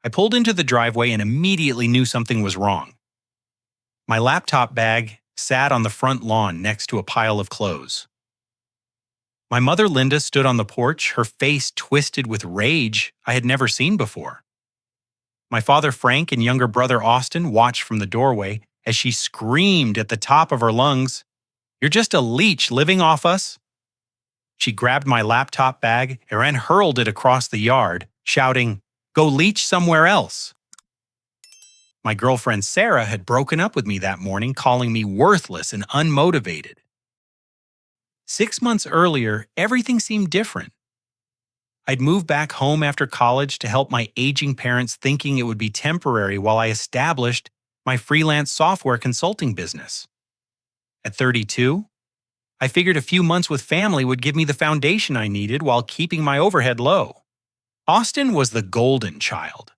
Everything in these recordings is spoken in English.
I pulled into the driveway and immediately knew something was wrong. My laptop bag sat on the front lawn next to a pile of clothes. My mother Linda stood on the porch, her face twisted with rage I had never seen before. My father Frank and younger brother Austin watched from the doorway as she screamed at the top of her lungs, "You're just a leech living off us." She grabbed my laptop bag and hurled it across the yard, shouting, "Go leech somewhere else." My girlfriend Sarah had broken up with me that morning, calling me worthless and unmotivated. 6 months earlier, everything seemed different. I'd moved back home after college to help my aging parents, thinking it would be temporary while I established my freelance software consulting business. At 32, I figured a few months with family would give me the foundation I needed while keeping my overhead low. Austin was the golden child.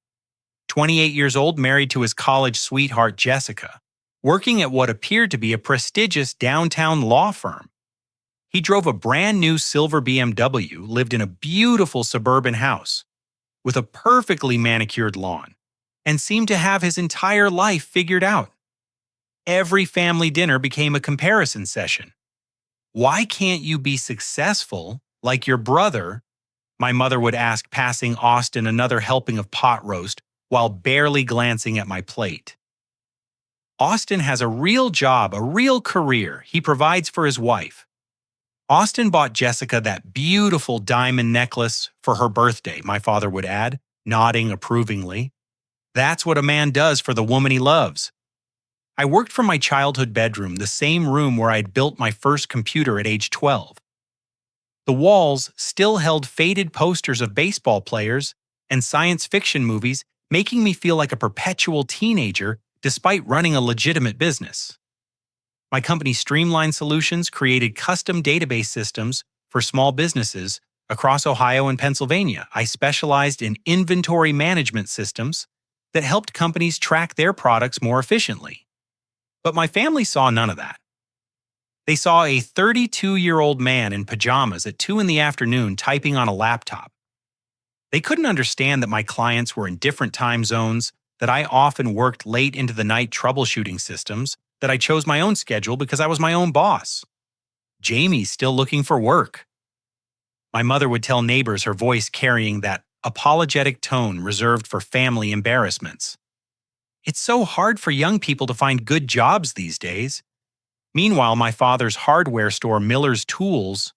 28 years old, married to his college sweetheart Jessica, working at what appeared to be a prestigious downtown law firm. He drove a brand new silver BMW, lived in a beautiful suburban house with a perfectly manicured lawn, and seemed to have his entire life figured out. Every family dinner became a comparison session. "Why can't you be successful like your brother?" my mother would ask, passing Austin another helping of pot roast while barely glancing at my plate. Austin has a real job, a real career. He provides for his wife. Austin bought Jessica that beautiful diamond necklace for her birthday, my father would add, nodding approvingly. That's what a man does for the woman he loves. I worked from my childhood bedroom, the same room where I'd built my first computer at age 12. The walls still held faded posters of baseball players and science fiction movies, making me feel like a perpetual teenager despite running a legitimate business. My company Streamline Solutions created custom database systems for small businesses across Ohio and Pennsylvania. I specialized in inventory management systems that helped companies track their products more efficiently. But my family saw none of that. They saw a 32-year-old man in pajamas at 2 in the afternoon typing on a laptop. They couldn't understand that my clients were in different time zones, that I often worked late into the night troubleshooting systems, that I chose my own schedule because I was my own boss. "Jamie's still looking for work." My mother would tell neighbors, her voice carrying that apologetic tone reserved for family embarrassments. "It's so hard for young people to find good jobs these days." Meanwhile, my father's hardware store, Miller's Tools,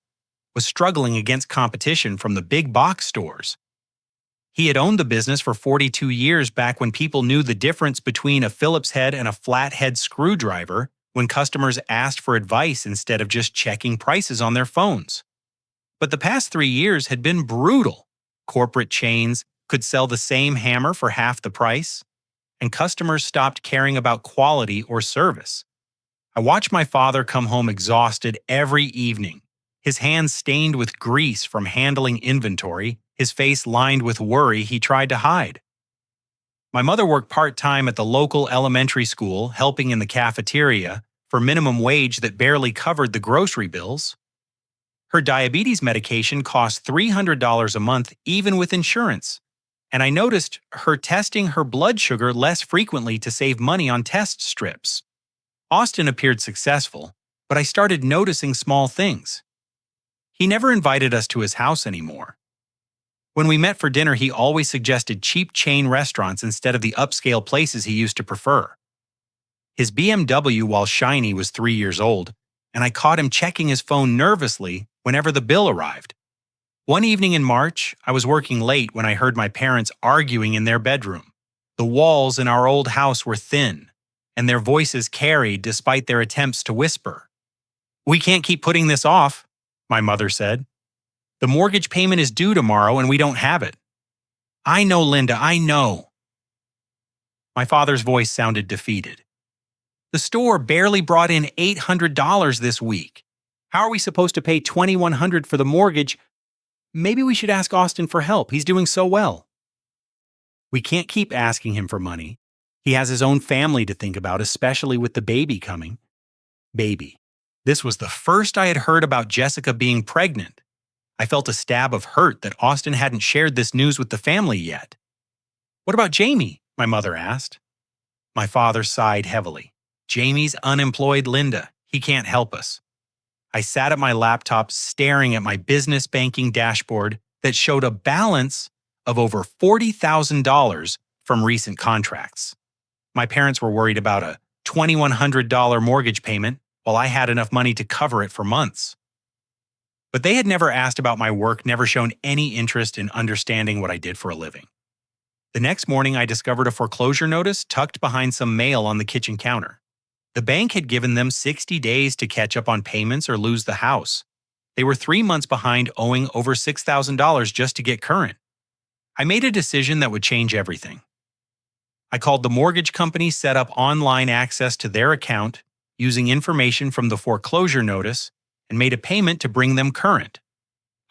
was struggling against competition from the big box stores. He had owned the business for 42 years, back when people knew the difference between a Phillips head and a flathead screwdriver, when customers asked for advice instead of just checking prices on their phones. But the past 3 years had been brutal. Corporate chains could sell the same hammer for half the price, and customers stopped caring about quality or service. I watched my father come home exhausted every evening, his hands stained with grease from handling inventory, his face lined with worry he tried to hide. My mother worked part-time at the local elementary school, helping in the cafeteria for minimum wage that barely covered the grocery bills. Her diabetes medication cost $300 a month even with insurance, and I noticed her testing her blood sugar less frequently to save money on test strips. Austin appeared successful, but I started noticing small things. He never invited us to his house anymore. When we met for dinner, he always suggested cheap chain restaurants instead of the upscale places he used to prefer. His BMW, while shiny, was 3 years old, and I caught him checking his phone nervously whenever the bill arrived. One evening in March, I was working late when I heard my parents arguing in their bedroom. The walls in our old house were thin, and their voices carried despite their attempts to whisper. "We can't keep putting this off," my mother said. "The mortgage payment is due tomorrow and we don't have it." "I know, Linda, I know." My father's voice sounded defeated. "The store barely brought in $800 this week. How are we supposed to pay $2,100 for the mortgage? Maybe we should ask Austin for help. He's doing so well." "We can't keep asking him for money. He has his own family to think about, especially with the baby coming." Baby. This was the first I had heard about Jessica being pregnant. I felt a stab of hurt that Austin hadn't shared this news with the family yet. What about Jamie? My mother asked. My father sighed heavily. Jamie's unemployed, Linda. He can't help us. I sat at my laptop staring at my business banking dashboard that showed a balance of over $40,000 from recent contracts. My parents were worried about a $2,100 mortgage payment while I had enough money to cover it for months. But they had never asked about my work, never shown any interest in understanding what I did for a living. The next morning, I discovered a foreclosure notice tucked behind some mail on the kitchen counter. The bank had given them 60 days to catch up on payments or lose the house. They were 3 months behind, owing over $6,000 just to get current. I made a decision that would change everything. I called the mortgage company, set up online access to their account using information from the foreclosure notice, and made a payment to bring them current.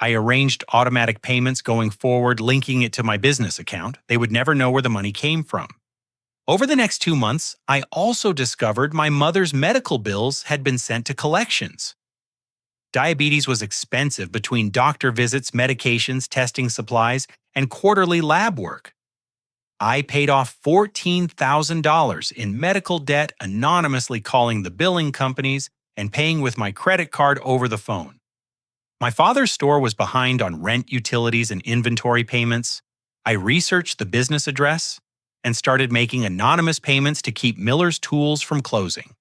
I arranged automatic payments going forward, linking it to my business account. They would never know where the money came from. Over the next 2 months, I also discovered my mother's medical bills had been sent to collections. Diabetes was expensive between doctor visits, medications, testing supplies, and quarterly lab work. I paid off $14,000 in medical debt, anonymously calling the billing companies and paying with my credit card over the phone. My father's store was behind on rent, utilities, and inventory payments. I researched the business address and started making anonymous payments to keep Miller's Tools from closing.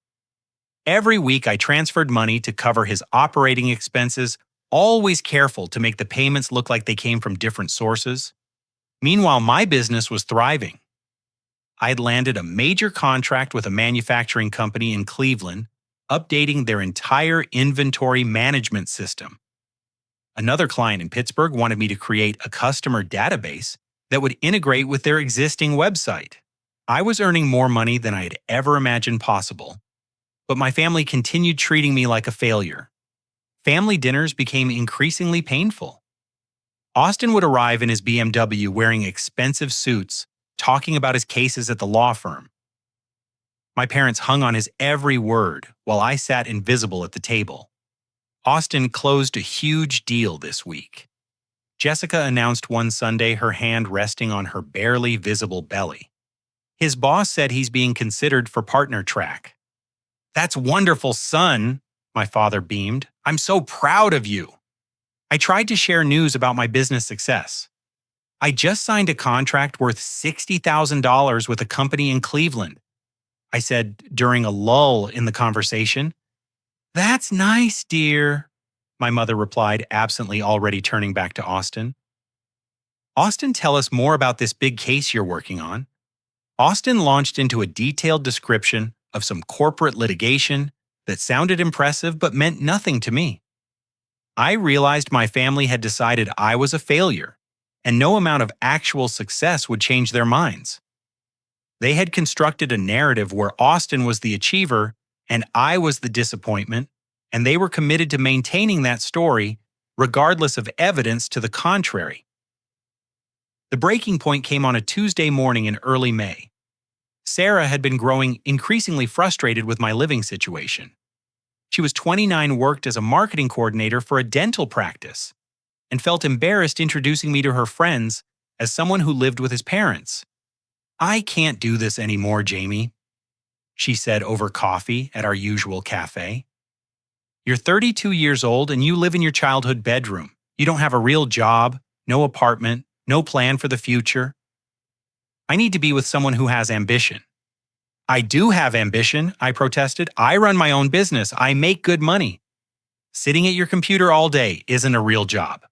Every week, I transferred money to cover his operating expenses, always careful to make the payments look like they came from different sources. Meanwhile, my business was thriving. I'd landed a major contract with a manufacturing company in Cleveland, updating their entire inventory management system. Another client in Pittsburgh wanted me to create a customer database that would integrate with their existing website. I was earning more money than I had ever imagined possible, but my family continued treating me like a failure. Family dinners became increasingly painful. Austin would arrive in his BMW wearing expensive suits, talking about his cases at the law firm. My parents hung on his every word while I sat invisible at the table. Austin closed a huge deal this week. Jessica announced one Sunday, her hand resting on her barely visible belly. His boss said he's being considered for partner track. "That's wonderful, son," my father beamed. "I'm so proud of you." I tried to share news about my business success. I just signed a contract worth $60,000 with a company in Cleveland, I said during a lull in the conversation. "That's nice, dear," my mother replied, absently, already turning back to Austin. "Austin, tell us more about this big case you're working on." Austin launched into a detailed description of some corporate litigation that sounded impressive but meant nothing to me. I realized my family had decided I was a failure, and no amount of actual success would change their minds. They had constructed a narrative where Austin was the achiever and I was the disappointment, and they were committed to maintaining that story regardless of evidence to the contrary. The breaking point came on a Tuesday morning in early May. Sarah had been growing increasingly frustrated with my living situation. She was 29, worked as a marketing coordinator for a dental practice, and felt embarrassed introducing me to her friends as someone who lived with his parents. "I can't do this anymore, Jamie," she said over coffee at our usual cafe. "You're 32 years old and you live in your childhood bedroom. You don't have a real job, no apartment, no plan for the future. I need to be with someone who has ambition." "I do have ambition," I protested. "I run my own business. I make good money." "Sitting at your computer all day isn't a real job,"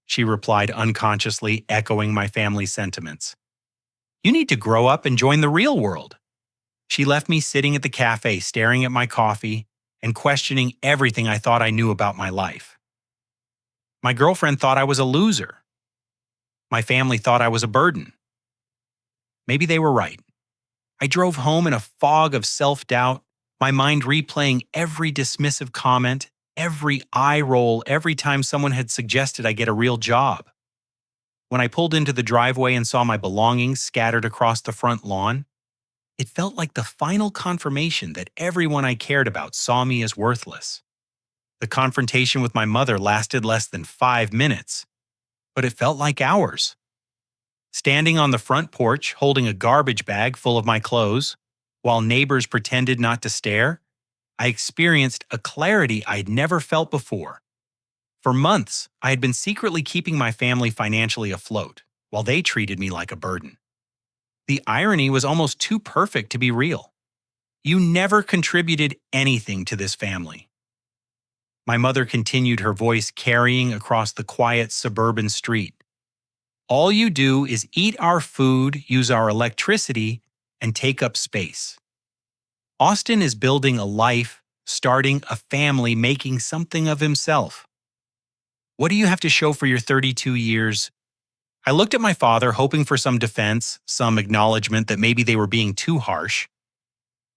she replied, unconsciously echoing my family's sentiments. "You need to grow up and join the real world." She left me sitting at the cafe, staring at my coffee and questioning everything I thought I knew about my life. My girlfriend thought I was a loser. My family thought I was a burden. Maybe they were right. I drove home in a fog of self-doubt, my mind replaying every dismissive comment, every eye roll every time someone had suggested I get a real job. When I pulled into the driveway and saw my belongings scattered across the front lawn, it felt like the final confirmation that everyone I cared about saw me as worthless. The confrontation with my mother lasted less than 5 minutes, but it felt like hours. Standing on the front porch holding a garbage bag full of my clothes, while neighbors pretended not to stare, I experienced a clarity I'd never felt before. For months, I had been secretly keeping my family financially afloat, while they treated me like a burden. The irony was almost too perfect to be real. You never contributed anything to this family. My mother continued, her voice carrying across the quiet suburban street. All you do is eat our food, use our electricity, and take up space. Austin is building a life, starting a family, making something of himself. What do you have to show for your 32 years? I looked at my father, hoping for some defense, some acknowledgement that maybe they were being too harsh.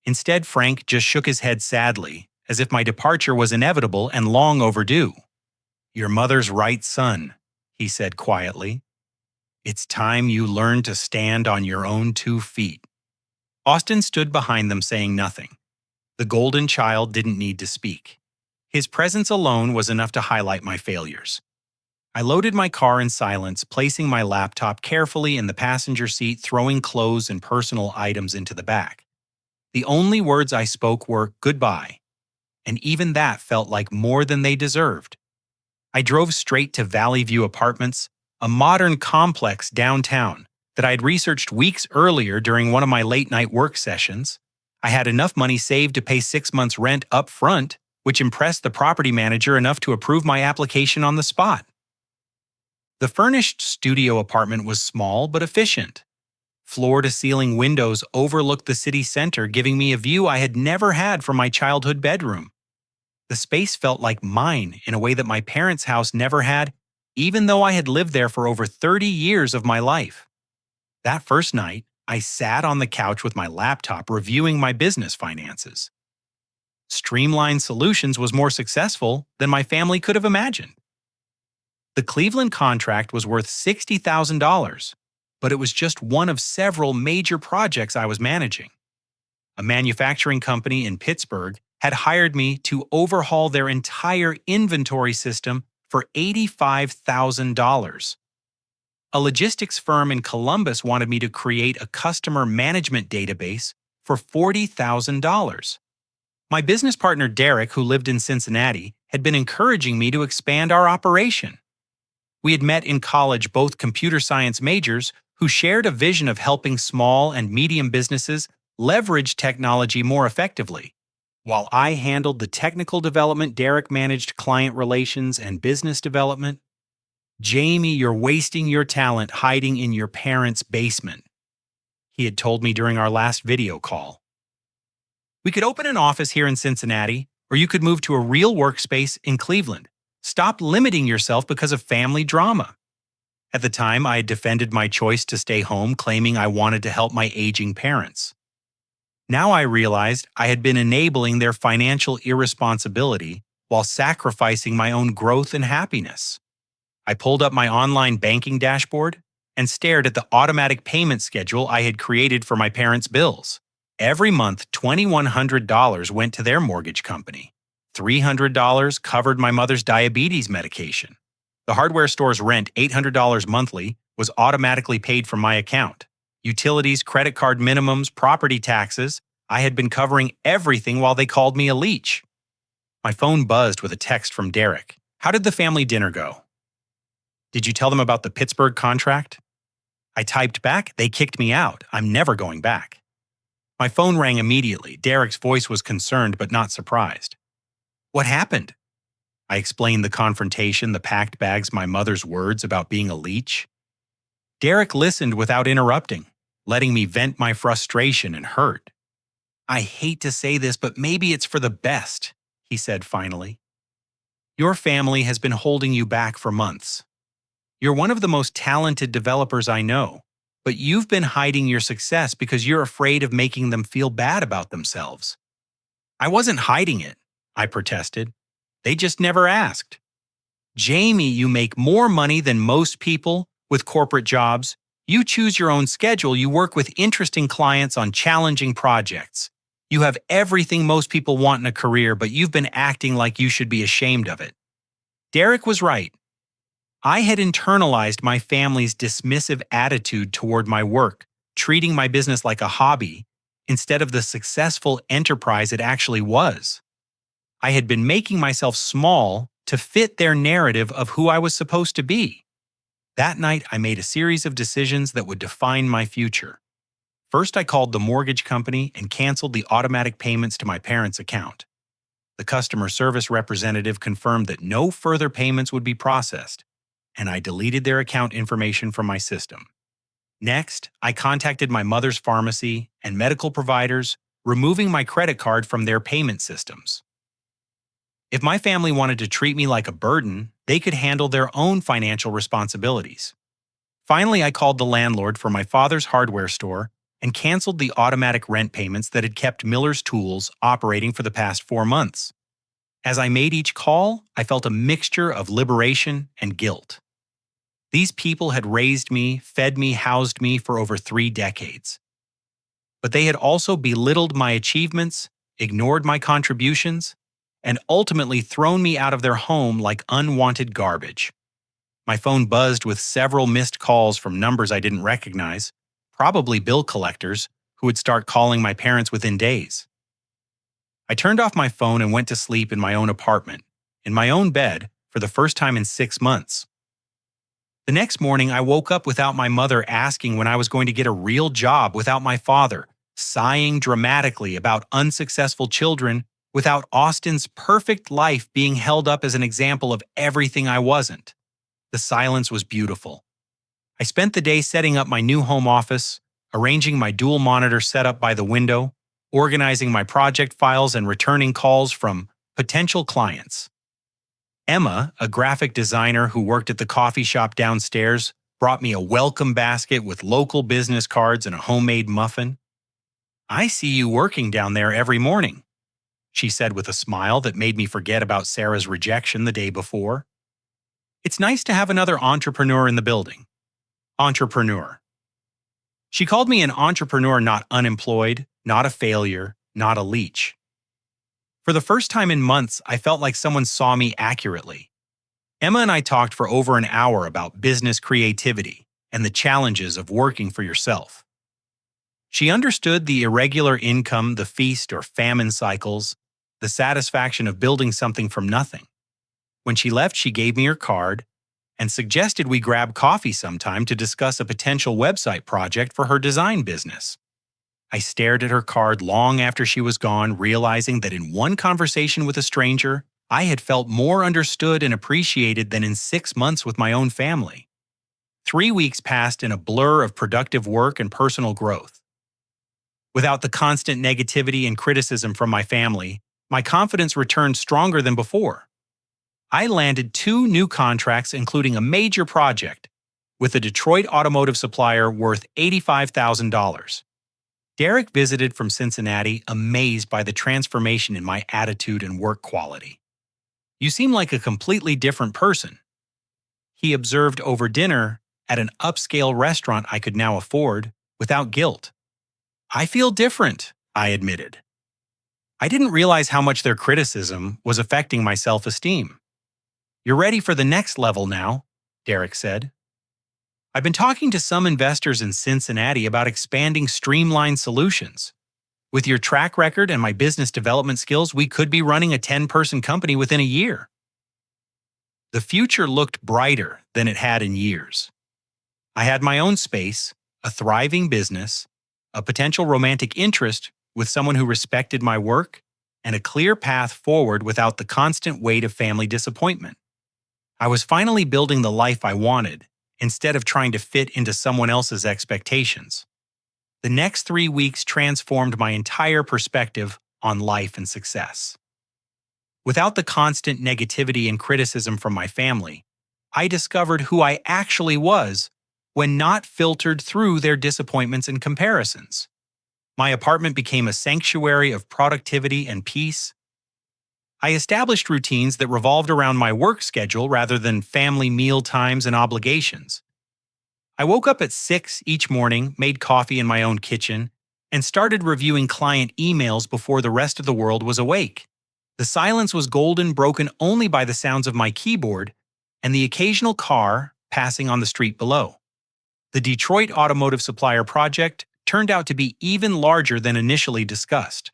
Instead, Frank just shook his head sadly, as if my departure was inevitable and long overdue. "Your mother's right, son," he said quietly. "It's time you learned to stand on your own 2 feet." Austin stood behind them, saying nothing. The golden child didn't need to speak. His presence alone was enough to highlight my failures. I loaded my car in silence, placing my laptop carefully in the passenger seat, throwing clothes and personal items into the back. The only words I spoke were goodbye, and even that felt like more than they deserved. I drove straight to Valley View Apartments, a modern complex downtown that I had researched weeks earlier during one of my late-night work sessions. I had enough money saved to pay 6 months' rent up front, which impressed the property manager enough to approve my application on the spot. The furnished studio apartment was small but efficient. Floor-to-ceiling windows overlooked the city center, giving me a view I had never had from my childhood bedroom. The space felt like mine in a way that my parents' house never had, even though I had lived there for over 30 years of my life. That first night, I sat on the couch with my laptop reviewing my business finances. Streamlined Solutions was more successful than my family could have imagined. The Cleveland contract was worth $60,000, but it was just one of several major projects I was managing. A manufacturing company in Pittsburgh had hired me to overhaul their entire inventory system for $85,000. A logistics firm in Columbus wanted me to create a customer management database for $40,000. My business partner Derek, who lived in Cincinnati, had been encouraging me to expand our operation. We had met in college, both computer science majors who shared a vision of helping small and medium businesses leverage technology more effectively. While I handled the technical development, Derek managed client relations and business development. "Jamie, you're wasting your talent hiding in your parents' basement," he had told me during our last video call. "We could open an office here in Cincinnati, or you could move to a real workspace in Cleveland. Stop limiting yourself because of family drama." At the time, I had defended my choice to stay home, claiming I wanted to help my aging parents. Now I realized I had been enabling their financial irresponsibility while sacrificing my own growth and happiness. I pulled up my online banking dashboard and stared at the automatic payment schedule I had created for my parents' bills. Every month, $2,100 went to their mortgage company. $300 covered my mother's diabetes medication. The hardware store's rent, $800 monthly, was automatically paid from my account. Utilities, credit card minimums, property taxes. I had been covering everything while they called me a leech. My phone buzzed with a text from Derek. "How did the family dinner go?" "Did you tell them about the Pittsburgh contract?" I typed back, "They kicked me out. I'm never going back." My phone rang immediately. Derek's voice was concerned but not surprised. "What happened?" I explained the confrontation, the packed bags, my mother's words about being a leech. Derek listened without interrupting, letting me vent my frustration and hurt. "I hate to say this, but maybe it's for the best," he said finally. "Your family has been holding you back for months. You're one of the most talented developers I know, but you've been hiding your success because you're afraid of making them feel bad about themselves." "I wasn't hiding it," I protested. "They just never asked." "Jamie, you make more money than most people with corporate jobs. You choose your own schedule. You work with interesting clients on challenging projects. You have everything most people want in a career, but you've been acting like you should be ashamed of it." Derek was right. I had internalized my family's dismissive attitude toward my work, treating my business like a hobby instead of the successful enterprise it actually was. I had been making myself small to fit their narrative of who I was supposed to be. That night, I made a series of decisions that would define my future. First, I called the mortgage company and canceled the automatic payments to my parents' account. The customer service representative confirmed that no further payments would be processed, and I deleted their account information from my system. Next, I contacted my mother's pharmacy and medical providers, removing my credit card from their payment systems. If my family wanted to treat me like a burden, they could handle their own financial responsibilities. Finally, I called the landlord for my father's hardware store and canceled the automatic rent payments that had kept Miller's Tools operating for the past 4 months. As I made each call, I felt a mixture of liberation and guilt. These people had raised me, fed me, housed me for over 3 decades. But they had also belittled my achievements, ignored my contributions, and ultimately thrown me out of their home like unwanted garbage. My phone buzzed with several missed calls from numbers I didn't recognize, probably bill collectors who would start calling my parents within days. I turned off my phone and went to sleep in my own apartment, in my own bed, for the first time in 6 months. The next morning, I woke up without my mother asking when I was going to get a real job, without my father sighing dramatically about unsuccessful children, without Austin's perfect life being held up as an example of everything I wasn't. The silence was beautiful. I spent the day setting up my new home office, arranging my dual monitor setup by the window, organizing my project files, and returning calls from potential clients. Emma, a graphic designer who worked at the coffee shop downstairs, brought me a welcome basket with local business cards and a homemade muffin. "I see you working down there every morning," she said with a smile that made me forget about Sarah's rejection the day before. "It's nice to have another entrepreneur in the building." Entrepreneur. She called me an entrepreneur, not unemployed, not a failure, not a leech. For the first time in months, I felt like someone saw me accurately. Emma and I talked for over an hour about business creativity and the challenges of working for yourself. She understood the irregular income, the feast or famine cycles, the satisfaction of building something from nothing. When she left, she gave me her card and suggested we grab coffee sometime to discuss a potential website project for her design business. I stared at her card long after she was gone, realizing that in one conversation with a stranger, I had felt more understood and appreciated than in 6 months with my own family. 3 weeks passed in a blur of productive work and personal growth. Without the constant negativity and criticism from my family, my confidence returned stronger than before. I landed 2 new contracts, including a major project with a Detroit automotive supplier worth $85,000. Derek visited from Cincinnati, amazed by the transformation in my attitude and work quality. "You seem like a completely different person," he observed over dinner at an upscale restaurant I could now afford, without guilt. "I feel different," I admitted. I didn't realize how much their criticism was affecting my self-esteem. "You're ready for the next level now," Derek said. "I've been talking to some investors in Cincinnati about expanding streamlined solutions. With your track record and my business development skills, we could be running a 10-person company within a year." The future looked brighter than it had in years. I had my own space, a thriving business, a potential romantic interest with someone who respected my work, and a clear path forward without the constant weight of family disappointment. I was finally building the life I wanted, instead of trying to fit into someone else's expectations. The next 3 weeks transformed my entire perspective on life and success. Without the constant negativity and criticism from my family, I discovered who I actually was when not filtered through their disappointments and comparisons. My apartment became a sanctuary of productivity and peace. I established routines that revolved around my work schedule rather than family meal times and obligations. I woke up at 6 each morning, made coffee in my own kitchen, and started reviewing client emails before the rest of the world was awake. The silence was golden, broken only by the sounds of my keyboard and the occasional car passing on the street below. The Detroit automotive supplier project turned out to be even larger than initially discussed.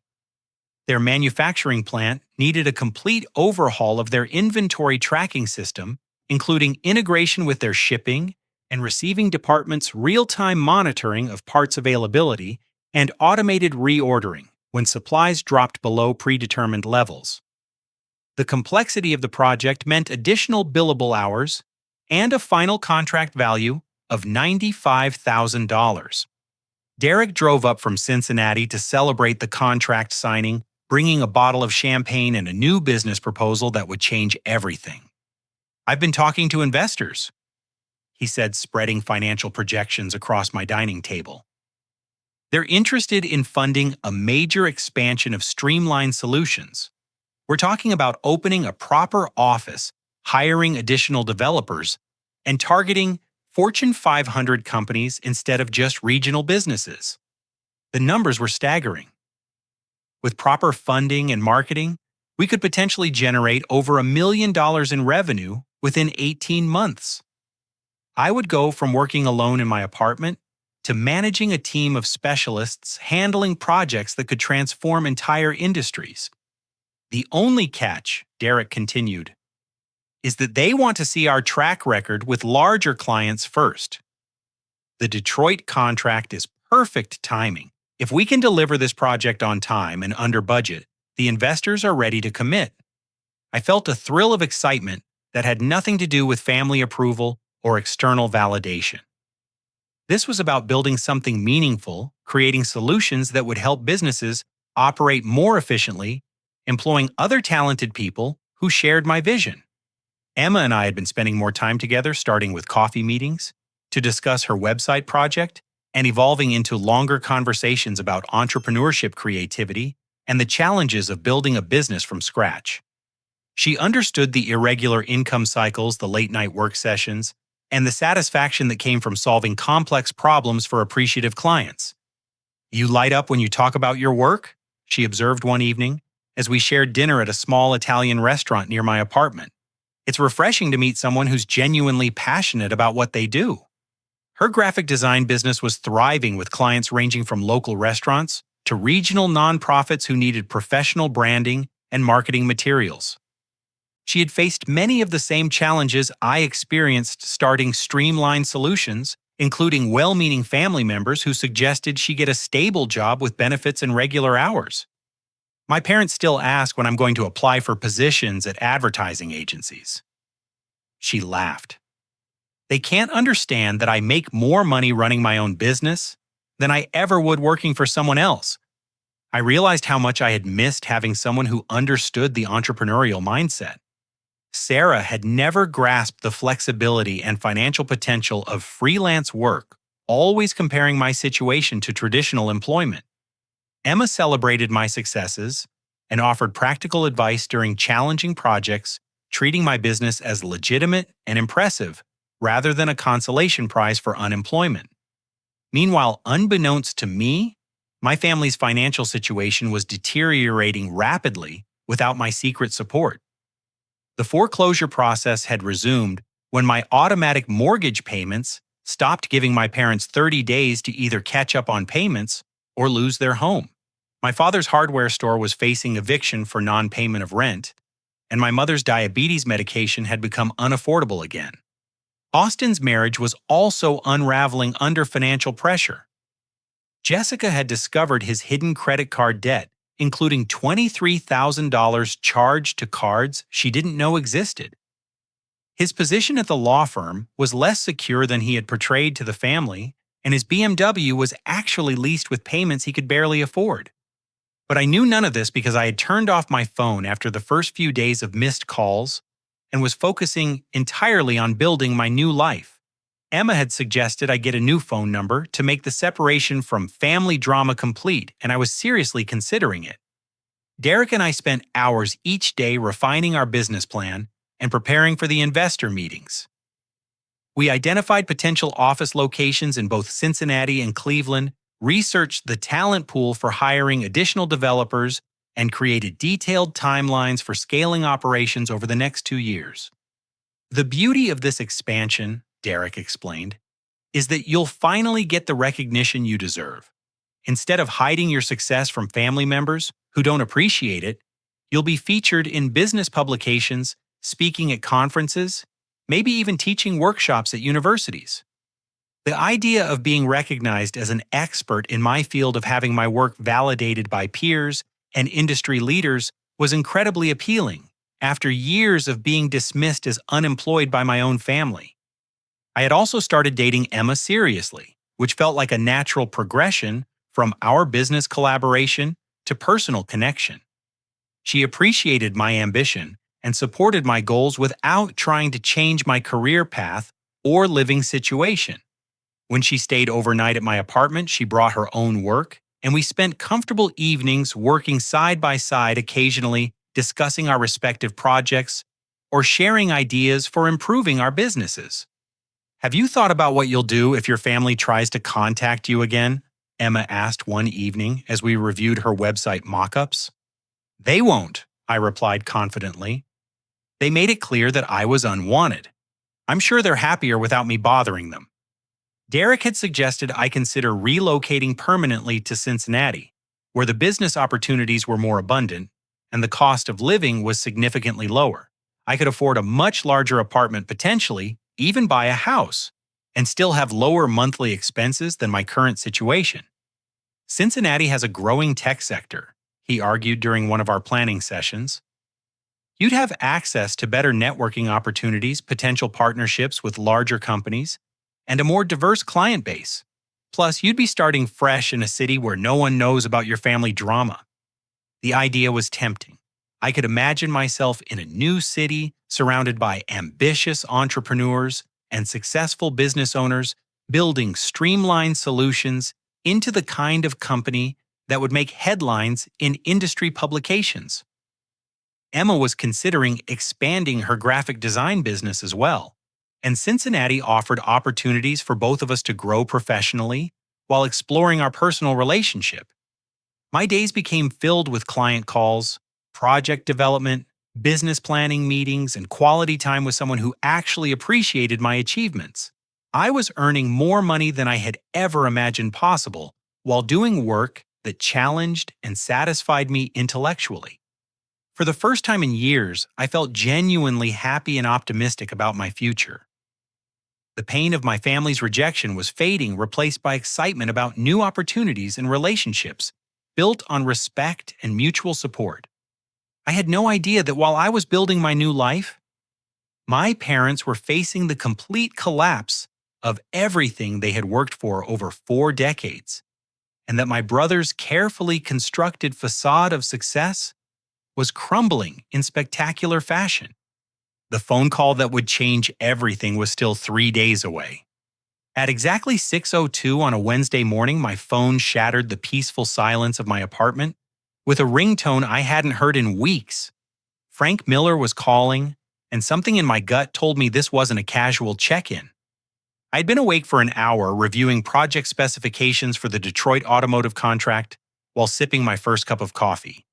Their manufacturing plant needed a complete overhaul of their inventory tracking system, including integration with their shipping and receiving departments' real-time monitoring of parts availability and automated reordering when supplies dropped below predetermined levels. The complexity of the project meant additional billable hours and a final contract value of $95,000. Derek drove up from Cincinnati to celebrate the contract signing, bringing a bottle of champagne and a new business proposal that would change everything. "I've been talking to investors," he said, spreading financial projections across my dining table. "They're interested in funding a major expansion of Streamline Solutions. We're talking about opening a proper office, hiring additional developers, and targeting Fortune 500 companies instead of just regional businesses." The numbers were staggering. With proper funding and marketing, we could potentially generate over $1 million in revenue within 18 months. I would go from working alone in my apartment to managing a team of specialists handling projects that could transform entire industries. "The only catch," Derek continued, "is that they want to see our track record with larger clients first. The Detroit contract is perfect timing. If we can deliver this project on time and under budget, the investors are ready to commit." I felt a thrill of excitement that had nothing to do with family approval or external validation. This was about building something meaningful, creating solutions that would help businesses operate more efficiently, employing other talented people who shared my vision. Emma and I had been spending more time together, starting with coffee meetings, to discuss her website project and evolving into longer conversations about entrepreneurship, creativity, and the challenges of building a business from scratch. She understood the irregular income cycles, the late-night work sessions, and the satisfaction that came from solving complex problems for appreciative clients. "You light up when you talk about your work," she observed one evening as we shared dinner at a small Italian restaurant near my apartment. "It's refreshing to meet someone who's genuinely passionate about what they do." Her graphic design business was thriving with clients ranging from local restaurants to regional nonprofits who needed professional branding and marketing materials. She had faced many of the same challenges I experienced starting Streamline Solutions, including well-meaning family members who suggested she get a stable job with benefits and regular hours. "My parents still ask when I'm going to apply for positions at advertising agencies." She laughed. "They can't understand that I make more money running my own business than I ever would working for someone else." I realized how much I had missed having someone who understood the entrepreneurial mindset. Sarah had never grasped the flexibility and financial potential of freelance work, always comparing my situation to traditional employment. Emma celebrated my successes and offered practical advice during challenging projects, treating my business as legitimate and impressive rather than a consolation prize for unemployment. Meanwhile, unbeknownst to me, my family's financial situation was deteriorating rapidly without my secret support. The foreclosure process had resumed when my automatic mortgage payments stopped giving my parents 30 days to either catch up on payments or lose their home. My father's hardware store was facing eviction for non-payment of rent, and my mother's diabetes medication had become unaffordable again. Austin's marriage was also unraveling under financial pressure. Jessica had discovered his hidden credit card debt, including $23,000 charged to cards she didn't know existed. His position at the law firm was less secure than he had portrayed to the family, and his BMW was actually leased with payments he could barely afford. But I knew none of this because I had turned off my phone after the first few days of missed calls and was focusing entirely on building my new life. Emma had suggested I get a new phone number to make the separation from family drama complete, and I was seriously considering it. Derek and I spent hours each day refining our business plan and preparing for the investor meetings. We identified potential office locations in both Cincinnati and Cleveland, researched the talent pool for hiring additional developers, and created detailed timelines for scaling operations over the next 2 years. The beauty of this expansion, Derek explained, is that you'll finally get the recognition you deserve. Instead of hiding your success from family members who don't appreciate it, you'll be featured in business publications, speaking at conferences, maybe even teaching workshops at universities. The idea of being recognized as an expert in my field of having my work validated by peers and industry leaders was incredibly appealing after years of being dismissed as unemployed by my own family. I had also started dating Emma seriously, which felt like a natural progression from our business collaboration to personal connection. She appreciated my ambition and supported my goals without trying to change my career path or living situation. When she stayed overnight at my apartment, she brought her own work, and we spent comfortable evenings working side by side, occasionally discussing our respective projects or sharing ideas for improving our businesses. Have you thought about what you'll do if your family tries to contact you again? Emma asked one evening as we reviewed her website mock-ups. They won't, I replied confidently. They made it clear that I was unwanted. I'm sure they're happier without me bothering them. Derek had suggested I consider relocating permanently to Cincinnati, where the business opportunities were more abundant and the cost of living was significantly lower. I could afford a much larger apartment potentially, even buy a house, and still have lower monthly expenses than my current situation. Cincinnati has a growing tech sector, he argued during one of our planning sessions. You'd have access to better networking opportunities, potential partnerships with larger companies, and a more diverse client base. Plus, you'd be starting fresh in a city where no one knows about your family drama. The idea was tempting. I could imagine myself in a new city surrounded by ambitious entrepreneurs and successful business owners building streamlined solutions into the kind of company that would make headlines in industry publications. Emma was considering expanding her graphic design business as well, and Cincinnati offered opportunities for both of us to grow professionally while exploring our personal relationship. My days became filled with client calls, project development, business planning meetings, and quality time with someone who actually appreciated my achievements. I was earning more money than I had ever imagined possible while doing work that challenged and satisfied me intellectually. For the first time in years, I felt genuinely happy and optimistic about my future. The pain of my family's rejection was fading, replaced by excitement about new opportunities and relationships built on respect and mutual support. I had no idea that while I was building my new life, my parents were facing the complete collapse of everything they had worked for over 4 decades, and that my brother's carefully constructed facade of success was crumbling in spectacular fashion. The phone call that would change everything was still 3 days away. At exactly 6:02 on a Wednesday morning, my phone shattered the peaceful silence of my apartment with a ringtone I hadn't heard in weeks. Frank Miller was calling, and something in my gut told me this wasn't a casual check-in. I'd been awake for an hour reviewing project specifications for the Detroit automotive contract while sipping my first cup of coffee.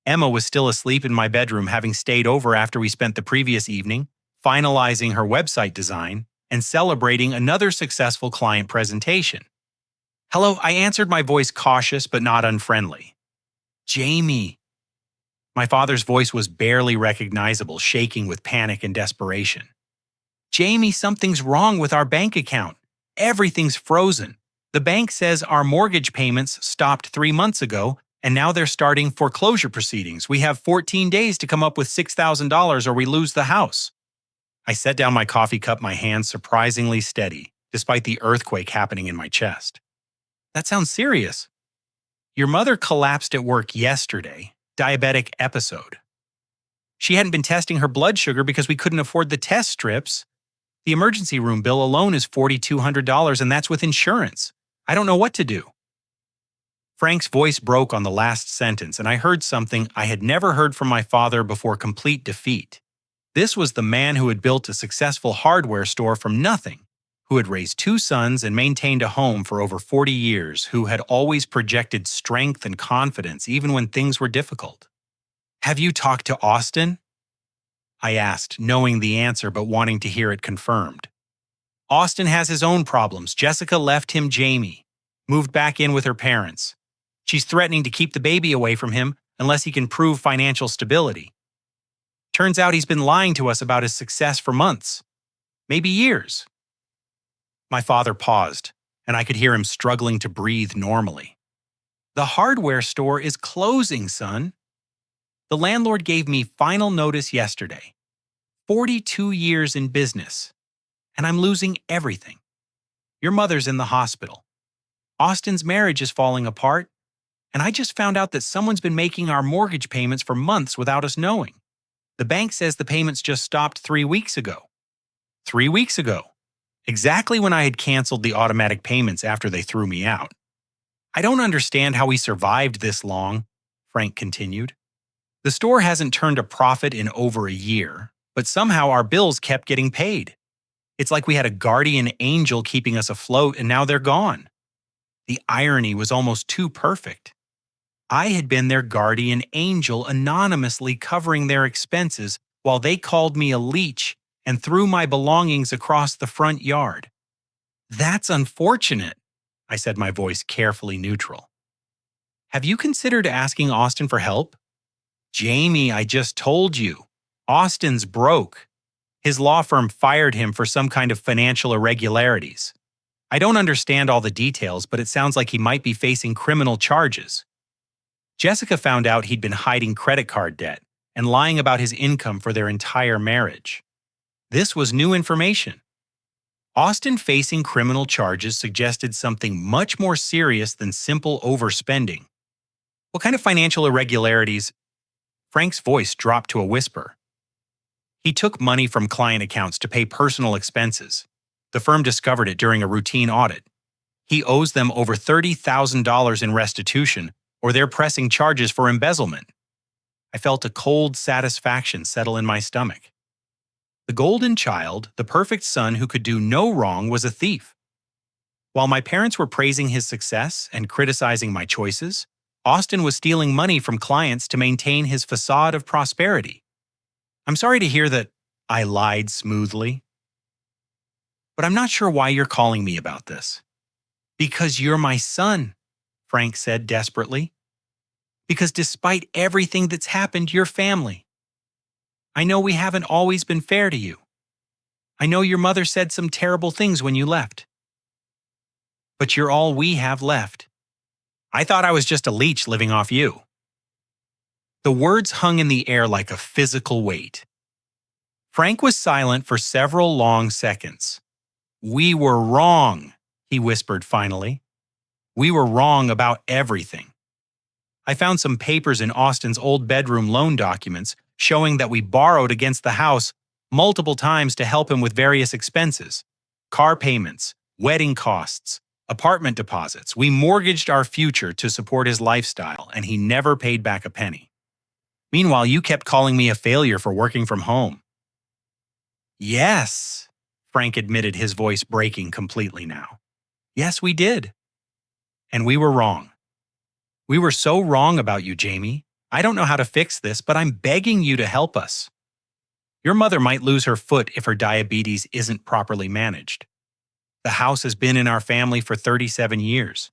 Emma was still asleep in my bedroom, having stayed over after we spent the previous evening, finalizing her website design and celebrating another successful client presentation. "Hello," I answered, my voice cautious but not unfriendly. "Jamie." My father's voice was barely recognizable, shaking with panic and desperation. "Jamie, something's wrong with our bank account. Everything's frozen. The bank says our mortgage payments stopped 3 months ago, and now they're starting foreclosure proceedings. We have 14 days to come up with $6,000 or we lose the house." I set down my coffee cup, my hands surprisingly steady, despite the earthquake happening in my chest. "That sounds serious." "Your mother collapsed at work yesterday. Diabetic episode. She hadn't been testing her blood sugar because we couldn't afford the test strips. The emergency room bill alone is $4,200, and that's with insurance. I don't know what to do." Frank's voice broke on the last sentence, and I heard something I had never heard from my father before complete defeat. This was the man who had built a successful hardware store from nothing, who had raised 2 sons and maintained a home for over 40 years, who had always projected strength and confidence even when things were difficult. "Have you talked to Austin?" I asked, knowing the answer but wanting to hear it confirmed. Austin has his own problems. Jessica left him Jamie, moved back in with her parents. She's threatening to keep the baby away from him unless he can prove financial stability. Turns out he's been lying to us about his success for months, maybe years. My father paused, and I could hear him struggling to breathe normally. The hardware store is closing, son. The landlord gave me final notice yesterday. 42 years in business, and I'm losing everything. Your mother's in the hospital. Austin's marriage is falling apart, and I just found out that someone's been making our mortgage payments for months without us knowing. The bank says the payments just stopped 3 weeks ago. 3 weeks ago. Exactly when I had canceled the automatic payments after they threw me out. I don't understand how we survived this long, Frank continued. The store hasn't turned a profit in over a year, but somehow our bills kept getting paid. It's like we had a guardian angel keeping us afloat and now they're gone. The irony was almost too perfect. I had been their guardian angel anonymously covering their expenses while they called me a leech and threw my belongings across the front yard. That's unfortunate, I said, my voice carefully neutral. Have you considered asking Austin for help? Jamie, I just told you. Austin's broke. His law firm fired him for some kind of financial irregularities. I don't understand all the details, but it sounds like he might be facing criminal charges. Jessica found out he'd been hiding credit card debt and lying about his income for their entire marriage. This was new information. Austin facing criminal charges suggested something much more serious than simple overspending. What kind of financial irregularities? Frank's voice dropped to a whisper. He took money from client accounts to pay personal expenses. The firm discovered it during a routine audit. He owes them over $30,000 in restitution, or they're pressing charges for embezzlement. I felt a cold satisfaction settle in my stomach. The golden child, the perfect son who could do no wrong, was a thief. While my parents were praising his success and criticizing my choices, Austin was stealing money from clients to maintain his facade of prosperity. I'm sorry to hear that, I lied smoothly. But I'm not sure why you're calling me about this. Because you're my son, Frank said desperately. Because despite everything that's happened, you're family. I know we haven't always been fair to you. I know your mother said some terrible things when you left. But you're all we have left. I thought I was just a leech living off you. The words hung in the air like a physical weight. Frank was silent for several long seconds. We were wrong, he whispered finally. We were wrong about everything. I found some papers in Austin's old bedroom loan documents showing that we borrowed against the house multiple times to help him with various expenses, car payments, wedding costs, apartment deposits. We mortgaged our future to support his lifestyle, and he never paid back a penny. Meanwhile, you kept calling me a failure for working from home. Yes, Frank admitted, his voice breaking completely now. Yes, we did. And we were wrong. We were so wrong about you, Jamie. I don't know how to fix this, but I'm begging you to help us. Your mother might lose her foot if her diabetes isn't properly managed. The house has been in our family for 37 years.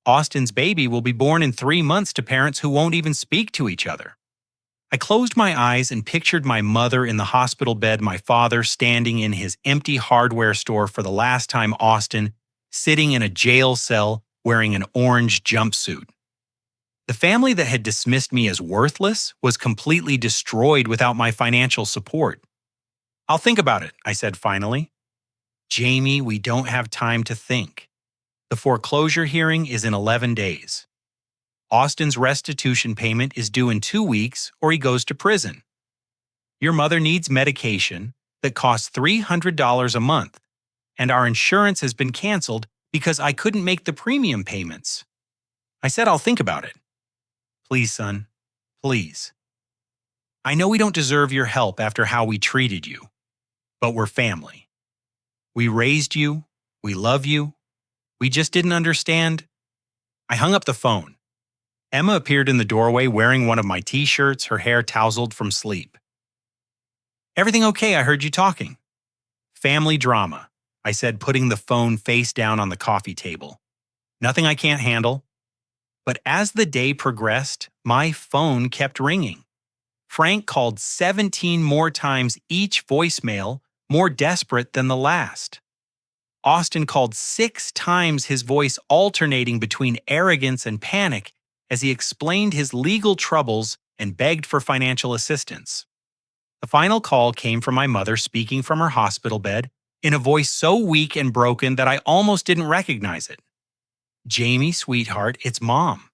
Austin's baby will be born in 3 months to parents who won't even speak to each other. I closed my eyes and pictured my mother in the hospital bed, my father standing in his empty hardware store for the last time, Austin sitting in a jail cell wearing an orange jumpsuit. The family that had dismissed me as worthless was completely destroyed without my financial support. I'll think about it, I said finally. Jamie, we don't have time to think. The foreclosure hearing is in 11 days. Austin's restitution payment is due in 2 weeks or he goes to prison. Your mother needs medication that costs $300 a month, and our insurance has been canceled because I couldn't make the premium payments. I said I'll think about it. Please, son, please. I know we don't deserve your help after how we treated you, but we're family. We raised you, we love you, we just didn't understand. I hung up the phone. Emma appeared in the doorway wearing one of my t-shirts, her hair tousled from sleep. Everything okay? I heard you talking. Family drama, I said, putting the phone face down on the coffee table. Nothing I can't handle. But as the day progressed, my phone kept ringing. Frank called 17 more times, each voicemail more desperate than the last. Austin called 6 times, his voice alternating between arrogance and panic as he explained his legal troubles and begged for financial assistance. The final call came from my mother speaking from her hospital bed in a voice so weak and broken that I almost didn't recognize it. "Jamie, sweetheart, it's Mom.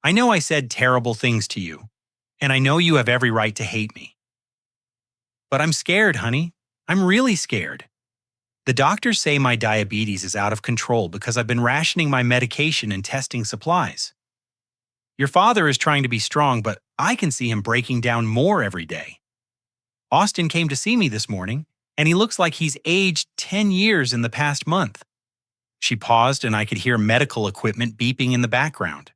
I know I said terrible things to you, and I know you have every right to hate me. But I'm scared, honey. I'm really scared. The doctors say my diabetes is out of control because I've been rationing my medication and testing supplies. Your father is trying to be strong, but I can see him breaking down more every day. Austin came to see me this morning, and he looks like he's aged 10 years in the past month." She paused, and I could hear medical equipment beeping in the background.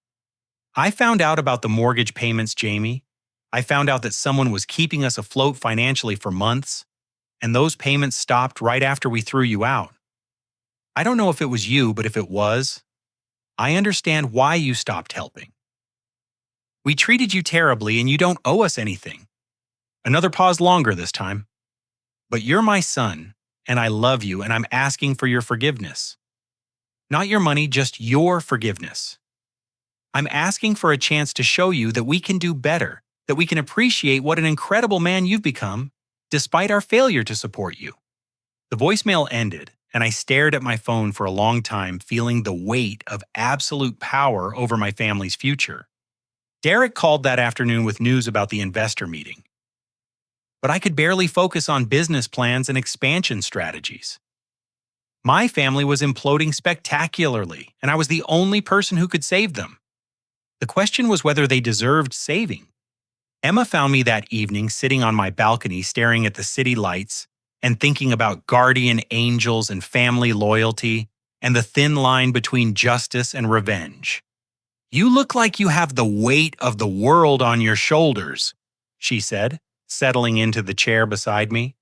"I found out about the mortgage payments, Jamie. I found out that someone was keeping us afloat financially for months, and those payments stopped right after we threw you out. I don't know if it was you, but if it was, I understand why you stopped helping. We treated you terribly, and you don't owe us anything." Another pause longer this time. "But you're my son, and I love you, and I'm asking for your forgiveness. Not your money, just your forgiveness. I'm asking for a chance to show you that we can do better, that we can appreciate what an incredible man you've become, despite our failure to support you." The voicemail ended, and I stared at my phone for a long time, feeling the weight of absolute power over my family's future. Derek called that afternoon with news about the investor meeting. But I could barely focus on business plans and expansion strategies. My family was imploding spectacularly, and I was the only person who could save them. The question was whether they deserved saving. Emma found me that evening sitting on my balcony staring at the city lights and thinking about guardian angels and family loyalty and the thin line between justice and revenge. "You look like you have the weight of the world on your shoulders," she said, settling into the chair beside me.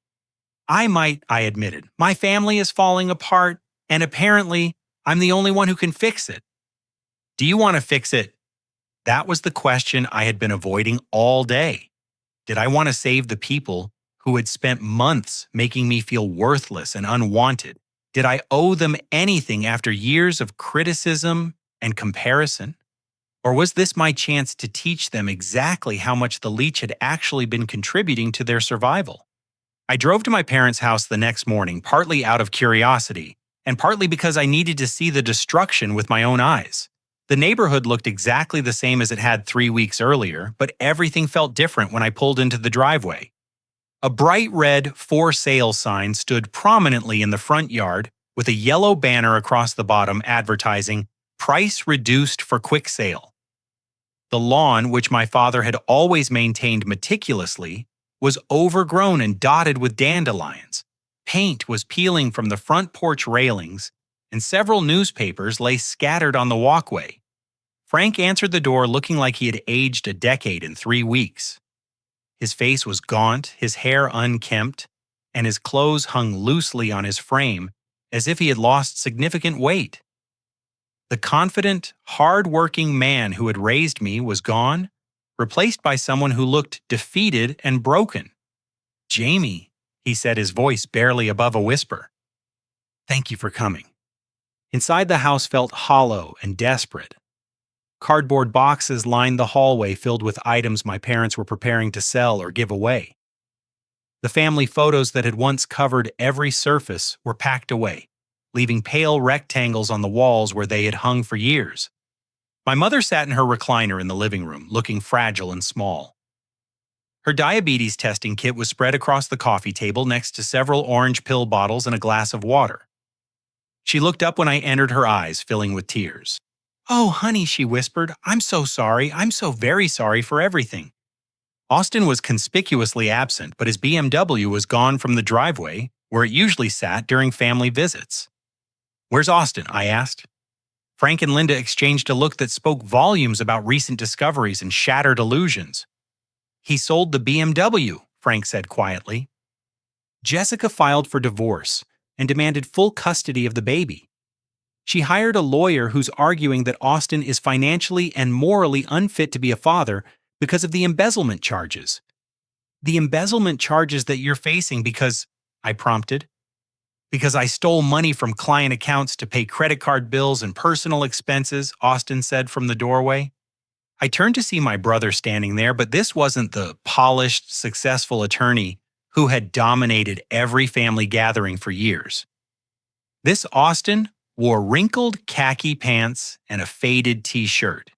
I admitted. "My family is falling apart, and apparently I'm the only one who can fix it." "Do you want to fix it?" That was the question I had been avoiding all day. Did I want to save the people who had spent months making me feel worthless and unwanted? Did I owe them anything after years of criticism and comparison? Or was this my chance to teach them exactly how much the Leech had actually been contributing to their survival? I drove to my parents' house the next morning, partly out of curiosity, and partly because I needed to see the destruction with my own eyes. The neighborhood looked exactly the same as it had 3 weeks earlier, but everything felt different when I pulled into the driveway. A bright red "For Sale" sign stood prominently in the front yard with a yellow banner across the bottom advertising "Price reduced for quick sale." The lawn, which my father had always maintained meticulously, was overgrown and dotted with dandelions. Paint was peeling from the front porch railings, and several newspapers lay scattered on the walkway. Frank answered the door looking like he had aged a decade in 3 weeks. His face was gaunt, his hair unkempt, and his clothes hung loosely on his frame as if he had lost significant weight. The confident, hard-working man who had raised me was gone, replaced by someone who looked defeated and broken. "Jamie," he said, his voice barely above a whisper. "Thank you for coming." Inside, the house felt hollow and desperate. Cardboard boxes lined the hallway filled with items my parents were preparing to sell or give away. The family photos that had once covered every surface were packed away, leaving pale rectangles on the walls where they had hung for years. My mother sat in her recliner in the living room, looking fragile and small. Her diabetes testing kit was spread across the coffee table next to several orange pill bottles and a glass of water. She looked up when I entered, her eyes filling with tears. "Oh, honey," she whispered, "I'm so sorry. I'm so very sorry for everything." Austin was conspicuously absent, but his BMW was gone from the driveway, where it usually sat during family visits. "Where's Austin?" I asked. Frank and Linda exchanged a look that spoke volumes about recent discoveries and shattered illusions. "He sold the BMW," Frank said quietly. Jessica filed for divorce and demanded full custody of the baby. She hired a lawyer who's arguing that Austin is financially and morally unfit to be a father because of the embezzlement charges. The embezzlement charges that you're facing because, I prompted, because I stole money from client accounts to pay credit card bills and personal expenses, Austin said from the doorway. I turned to see my brother standing there, but this wasn't the polished, successful attorney who had dominated every family gathering for years. This Austin wore wrinkled khaki pants and a faded t-shirt.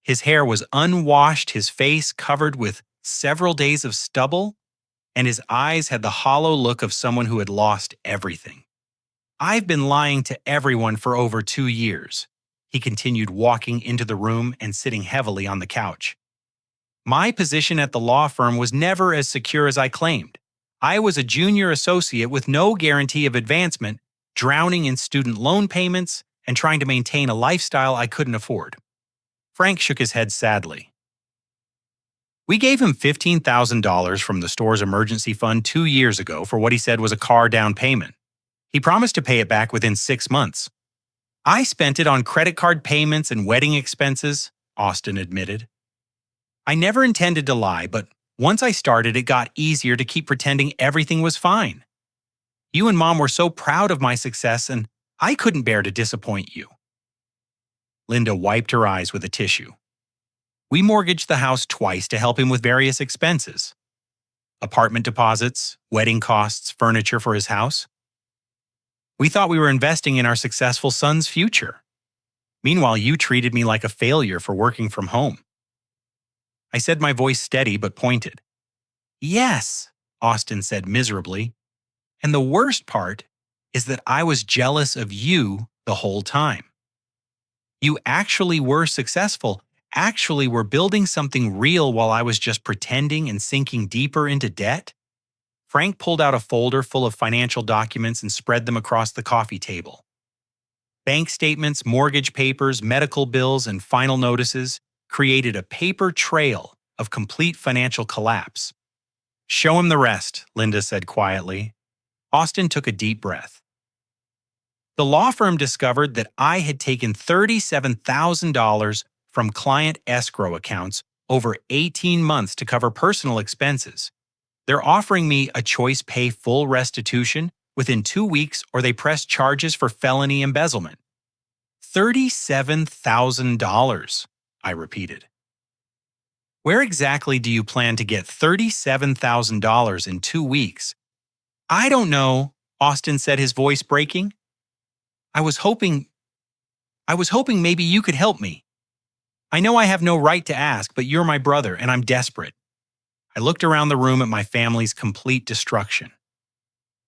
His hair was unwashed, his face covered with several days of stubble, and his eyes had the hollow look of someone who had lost everything. I've been lying to everyone for over 2 years. He continued, walking into the room and sitting heavily on the couch. My position at the law firm was never as secure as I claimed. I was a junior associate with no guarantee of advancement, drowning in student loan payments and trying to maintain a lifestyle I couldn't afford. Frank shook his head sadly. We gave him $15,000 from the store's emergency fund 2 years ago for what he said was a car down payment. He promised to pay it back within 6 months. I spent it on credit card payments and wedding expenses, Austin admitted. I never intended to lie, but once I started, it got easier to keep pretending everything was fine. You and Mom were so proud of my success, and I couldn't bear to disappoint you. Linda wiped her eyes with a tissue. We mortgaged the house twice to help him with various expenses. Apartment deposits, wedding costs, furniture for his house. We thought we were investing in our successful son's future. Meanwhile, you treated me like a failure for working from home. I said, my voice steady but pointed. Yes, Austin said miserably. And the worst part is that I was jealous of you the whole time. You actually were successful, actually were building something real while I was just pretending and sinking deeper into debt. Frank pulled out a folder full of financial documents and spread them across the coffee table. Bank statements, mortgage papers, medical bills, and final notices created a paper trail of complete financial collapse. Show him the rest, Linda said quietly. Austin took a deep breath. The law firm discovered that I had taken $37,000 from client escrow accounts over 18 months to cover personal expenses. They're offering me a choice pay full restitution within 2 weeks, or they press charges for felony embezzlement. $37,000, I repeated. Where exactly do you plan to get $37,000 in 2 weeks? I don't know, Austin said, his voice breaking. I was hoping maybe you could help me. I know I have no right to ask, but you're my brother and I'm desperate. I looked around the room at my family's complete destruction.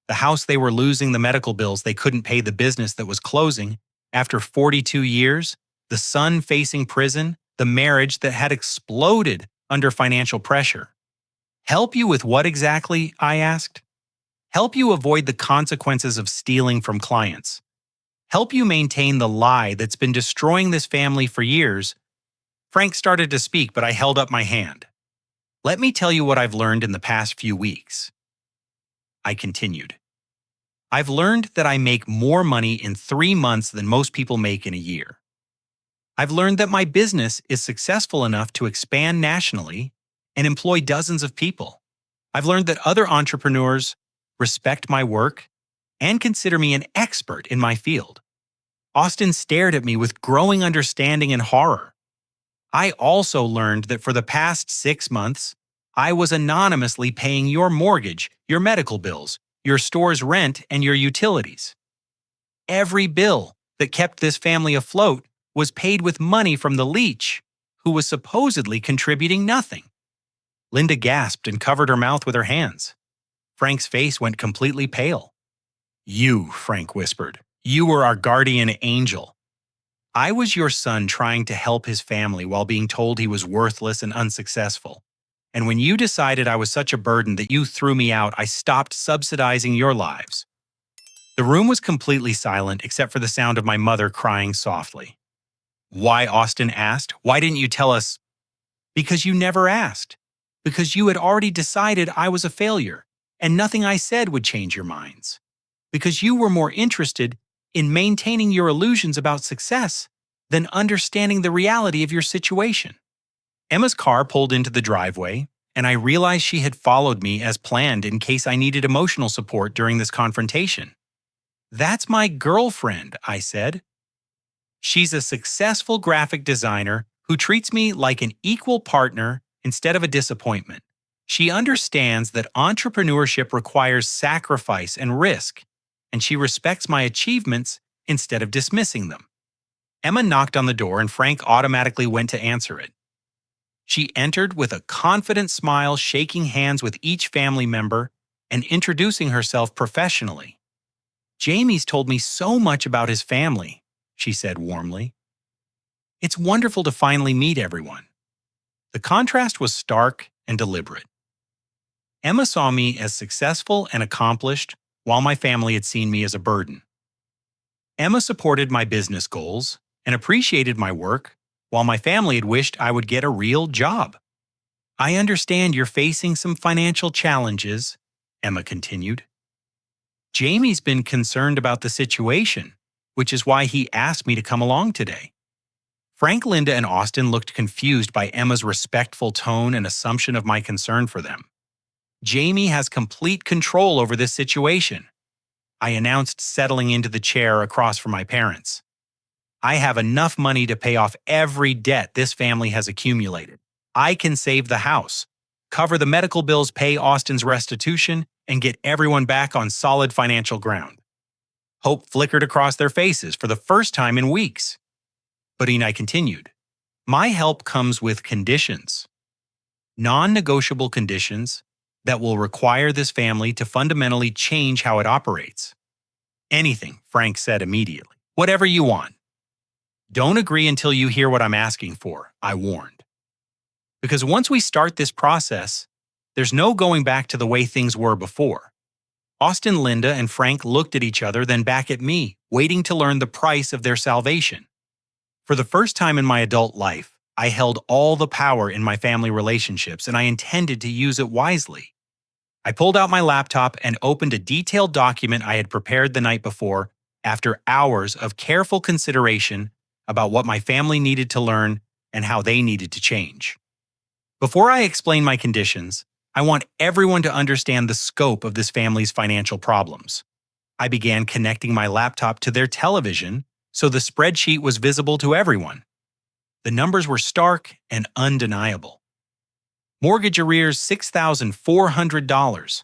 The house they were losing, the medical bills they couldn't pay, the business that was closing after 42 years, the son facing prison, the marriage that had exploded under financial pressure. Help you with what exactly? I asked. Help you avoid the consequences of stealing from clients. Help you maintain the lie that's been destroying this family for years. Frank started to speak, but I held up my hand. Let me tell you what I've learned in the past few weeks. I continued. I've learned that I make more money in 3 months than most people make in a year. I've learned that my business is successful enough to expand nationally and employ dozens of people. I've learned that other entrepreneurs respect my work and consider me an expert in my field. Austin stared at me with growing understanding and horror. I also learned that for the past 6 months, I was anonymously paying your mortgage, your medical bills, your store's rent, and your utilities. Every bill that kept this family afloat was paid with money from the Leech, who was supposedly contributing nothing. Linda gasped and covered her mouth with her hands. Frank's face went completely pale. You, Frank whispered, you were our guardian angel. I was your son trying to help his family while being told he was worthless and unsuccessful. And when you decided I was such a burden that you threw me out, I stopped subsidizing your lives. The room was completely silent except for the sound of my mother crying softly. Why, Austin asked. Why didn't you tell us? Because you never asked. Because you had already decided I was a failure, and nothing I said would change your minds. Because you were more interested in maintaining your illusions about success than understanding the reality of your situation. Emma's car pulled into the driveway, and I realized she had followed me as planned in case I needed emotional support during this confrontation. "That's my girlfriend," I said. "She's a successful graphic designer who treats me like an equal partner instead of a disappointment. She understands that entrepreneurship requires sacrifice and risk, and she respects my achievements instead of dismissing them." Emma knocked on the door, and Frank automatically went to answer it. She entered with a confident smile, shaking hands with each family member and introducing herself professionally. "Jamie's told me so much about his family," she said warmly. "It's wonderful to finally meet everyone." The contrast was stark and deliberate. Emma saw me as successful and accomplished, while my family had seen me as a burden. Emma supported my business goals and appreciated my work, while my family had wished I would get a real job. "I understand you're facing some financial challenges," Emma continued. "Jamie's been concerned about the situation, which is why he asked me to come along today." Frank, Linda, and Austin looked confused by Emma's respectful tone and assumption of my concern for them. "Jamie has complete control over this situation," I announced, settling into the chair across from my parents. "I have enough money to pay off every debt this family has accumulated. I can save the house, cover the medical bills, pay Austin's restitution, and get everyone back on solid financial ground." Hope flickered across their faces for the first time in weeks. But I continued, "My help comes with conditions. Non-negotiable conditions that will require this family to fundamentally change how it operates." "Anything," Frank said immediately. "Whatever you want." "Don't agree until you hear what I'm asking for," I warned. "Because once we start this process, there's no going back to the way things were before." Austin, Linda, and Frank looked at each other, then back at me, waiting to learn the price of their salvation. For the first time in my adult life, I held all the power in my family relationships, and I intended to use it wisely. I pulled out my laptop and opened a detailed document I had prepared the night before after hours of careful consideration about what my family needed to learn and how they needed to change. Before I explain my conditions, I want everyone to understand the scope of this family's financial problems. I began connecting my laptop to their television so the spreadsheet was visible to everyone. The numbers were stark and undeniable. Mortgage arrears $6,400.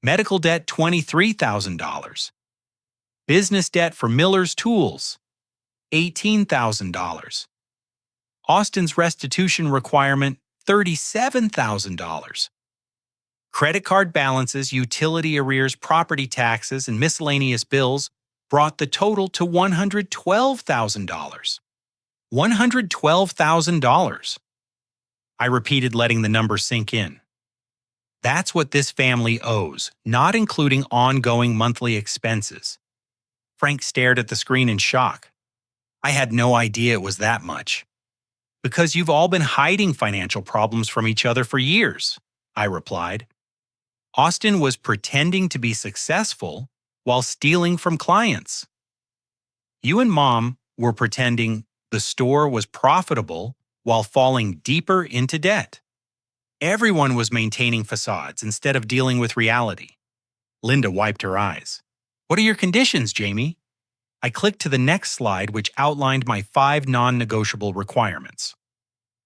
Medical debt $23,000. Business debt for Miller's Tools $18,000. Austin's restitution requirement $37,000. Credit card balances, utility arrears, property taxes, and miscellaneous bills brought the total to $112,000. $112,000. I repeated, letting the number sink in. That's what this family owes, not including ongoing monthly expenses. Frank stared at the screen in shock. I had no idea it was that much. "Because you've all been hiding financial problems from each other for years," I replied. "Austin was pretending to be successful while stealing from clients. You and Mom were pretending the store was profitable while falling deeper into debt. Everyone was maintaining facades instead of dealing with reality." Linda wiped her eyes. "What are your conditions, Jamie?" I clicked to the next slide, which outlined my 5 non-negotiable requirements.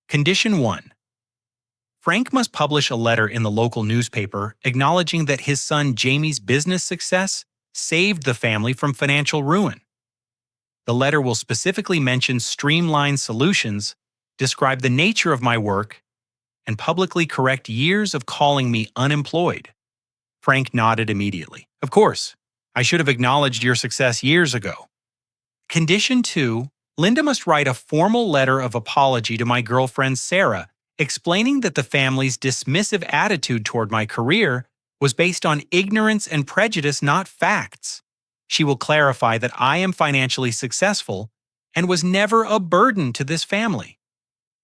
Condition 1. Frank must publish a letter in the local newspaper acknowledging that his son Jamie's business success saved the family from financial ruin. The letter will specifically mention streamlined solutions, describe the nature of my work, and publicly correct years of calling me unemployed. Frank nodded immediately. "Of course. I should have acknowledged your success years ago." Condition 2. Linda must write a formal letter of apology to my girlfriend Sarah, explaining that the family's dismissive attitude toward my career was based on ignorance and prejudice, not facts. She will clarify that I am financially successful and was never a burden to this family.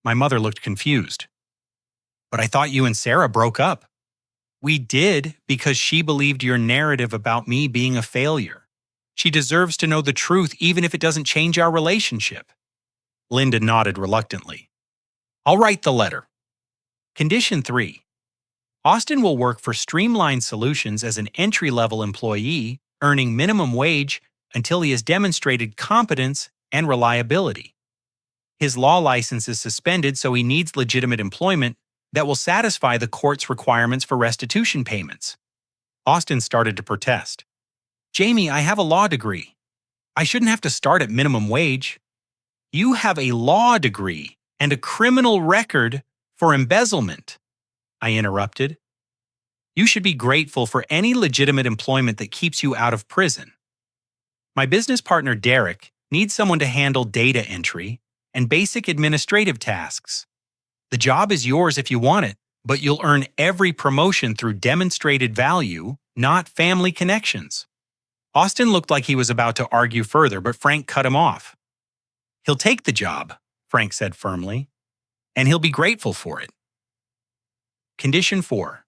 My mother looked confused. But I thought you and Sarah broke up. We did because she believed your narrative about me being a failure. She deserves to know the truth even if it doesn't change our relationship. Linda nodded reluctantly. I'll write the letter. Condition 3. Austin will work for Streamline Solutions as an entry-level employee, earning minimum wage until he has demonstrated competence and reliability. His law license is suspended, so he needs legitimate employment that will satisfy the court's requirements for restitution payments. Austin started to protest. Jamie, I have a law degree. I shouldn't have to start at minimum wage. You have a law degree and a criminal record for embezzlement, I interrupted. You should be grateful for any legitimate employment that keeps you out of prison. My business partner, Derek, needs someone to handle data entry and basic administrative tasks. The job is yours if you want it, but you'll earn every promotion through demonstrated value, not family connections. Austin looked like he was about to argue further, but Frank cut him off. He'll take the job, Frank said firmly, and he'll be grateful for it. Condition 4.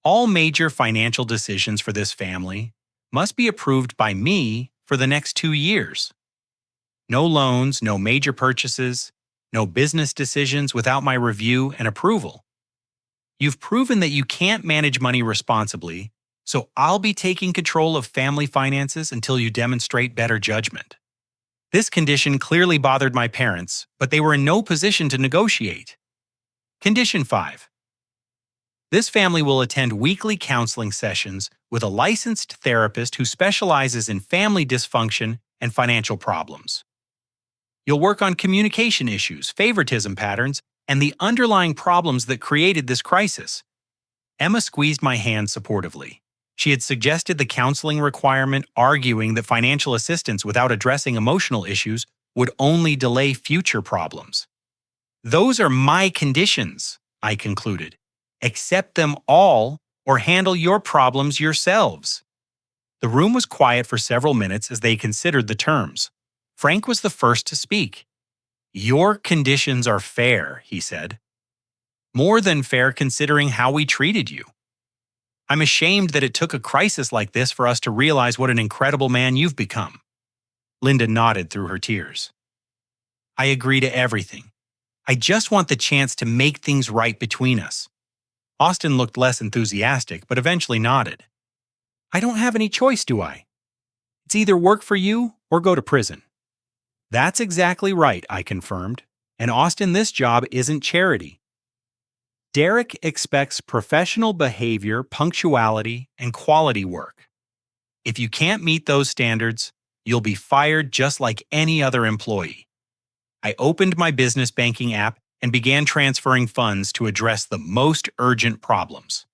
All major financial decisions for this family must be approved by me for the next 2 years. No loans, no major purchases, no business decisions without my review and approval. You've proven that you can't manage money responsibly, so I'll be taking control of family finances until you demonstrate better judgment. This condition clearly bothered my parents, but they were in no position to negotiate. Condition 5. This family will attend weekly counseling sessions with a licensed therapist who specializes in family dysfunction and financial problems. You'll work on communication issues, favoritism patterns, and the underlying problems that created this crisis. Emma squeezed my hand supportively. She had suggested the counseling requirement, arguing that financial assistance without addressing emotional issues would only delay future problems. Those are my conditions, I concluded. Accept them all or handle your problems yourselves. The room was quiet for several minutes as they considered the terms. Frank was the first to speak. Your conditions are fair, he said. More than fair considering how we treated you. I'm ashamed that it took a crisis like this for us to realize what an incredible man you've become. Linda nodded through her tears. I agree to everything. I just want the chance to make things right between us. Austin looked less enthusiastic, but eventually nodded. I don't have any choice, do I? It's either work for you or go to prison. That's exactly right, I confirmed. And Austin, this job isn't charity. Derek expects professional behavior, punctuality, and quality work. If you can't meet those standards, you'll be fired just like any other employee. I opened my business banking app and began transferring funds to address the most urgent problems.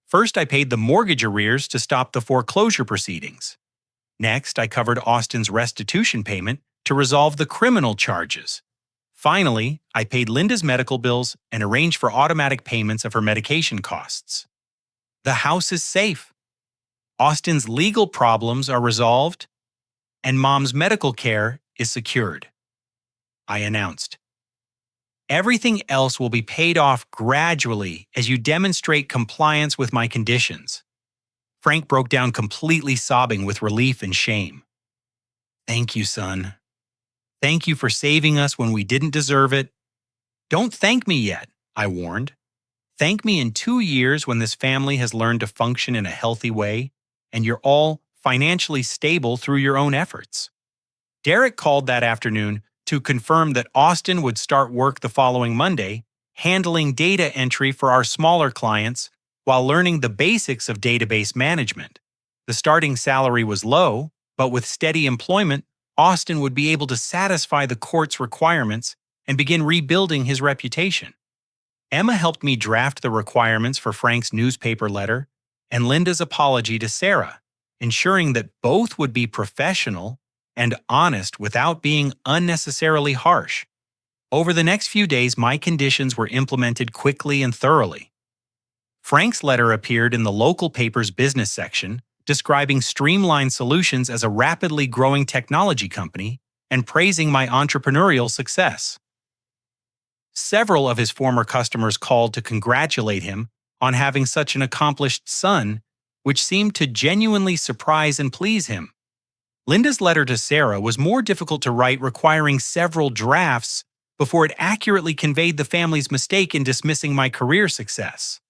First, I paid the mortgage arrears to stop the foreclosure proceedings. Next, I covered Austin's restitution payment to resolve the criminal charges. Finally, I paid Linda's medical bills and arranged for automatic payments of her medication costs. The house is safe. Austin's legal problems are resolved, and Mom's medical care is secured. I announced. Everything else will be paid off gradually as you demonstrate compliance with my conditions. Frank broke down completely, sobbing with relief and shame. Thank you, son. Thank you for saving us when we didn't deserve it. Don't thank me yet, I warned. Thank me in 2 years when this family has learned to function in a healthy way and you're all financially stable through your own efforts. Derek called that afternoon to confirm that Austin would start work the following Monday, handling data entry for our smaller clients while learning the basics of database management. The starting salary was low, but with steady employment, Austin would be able to satisfy the court's requirements and begin rebuilding his reputation. Emma helped me draft the requirements for Frank's newspaper letter and Linda's apology to Sarah, ensuring that both would be professional and honest without being unnecessarily harsh. Over the next few days, my conditions were implemented quickly and thoroughly. Frank's letter appeared in the local paper's business section, describing Streamline Solutions as a rapidly growing technology company and praising my entrepreneurial success. Several of his former customers called to congratulate him on having such an accomplished son, which seemed to genuinely surprise and please him. Linda's letter to Sarah was more difficult to write, requiring several drafts before it accurately conveyed the family's mistake in dismissing my career success.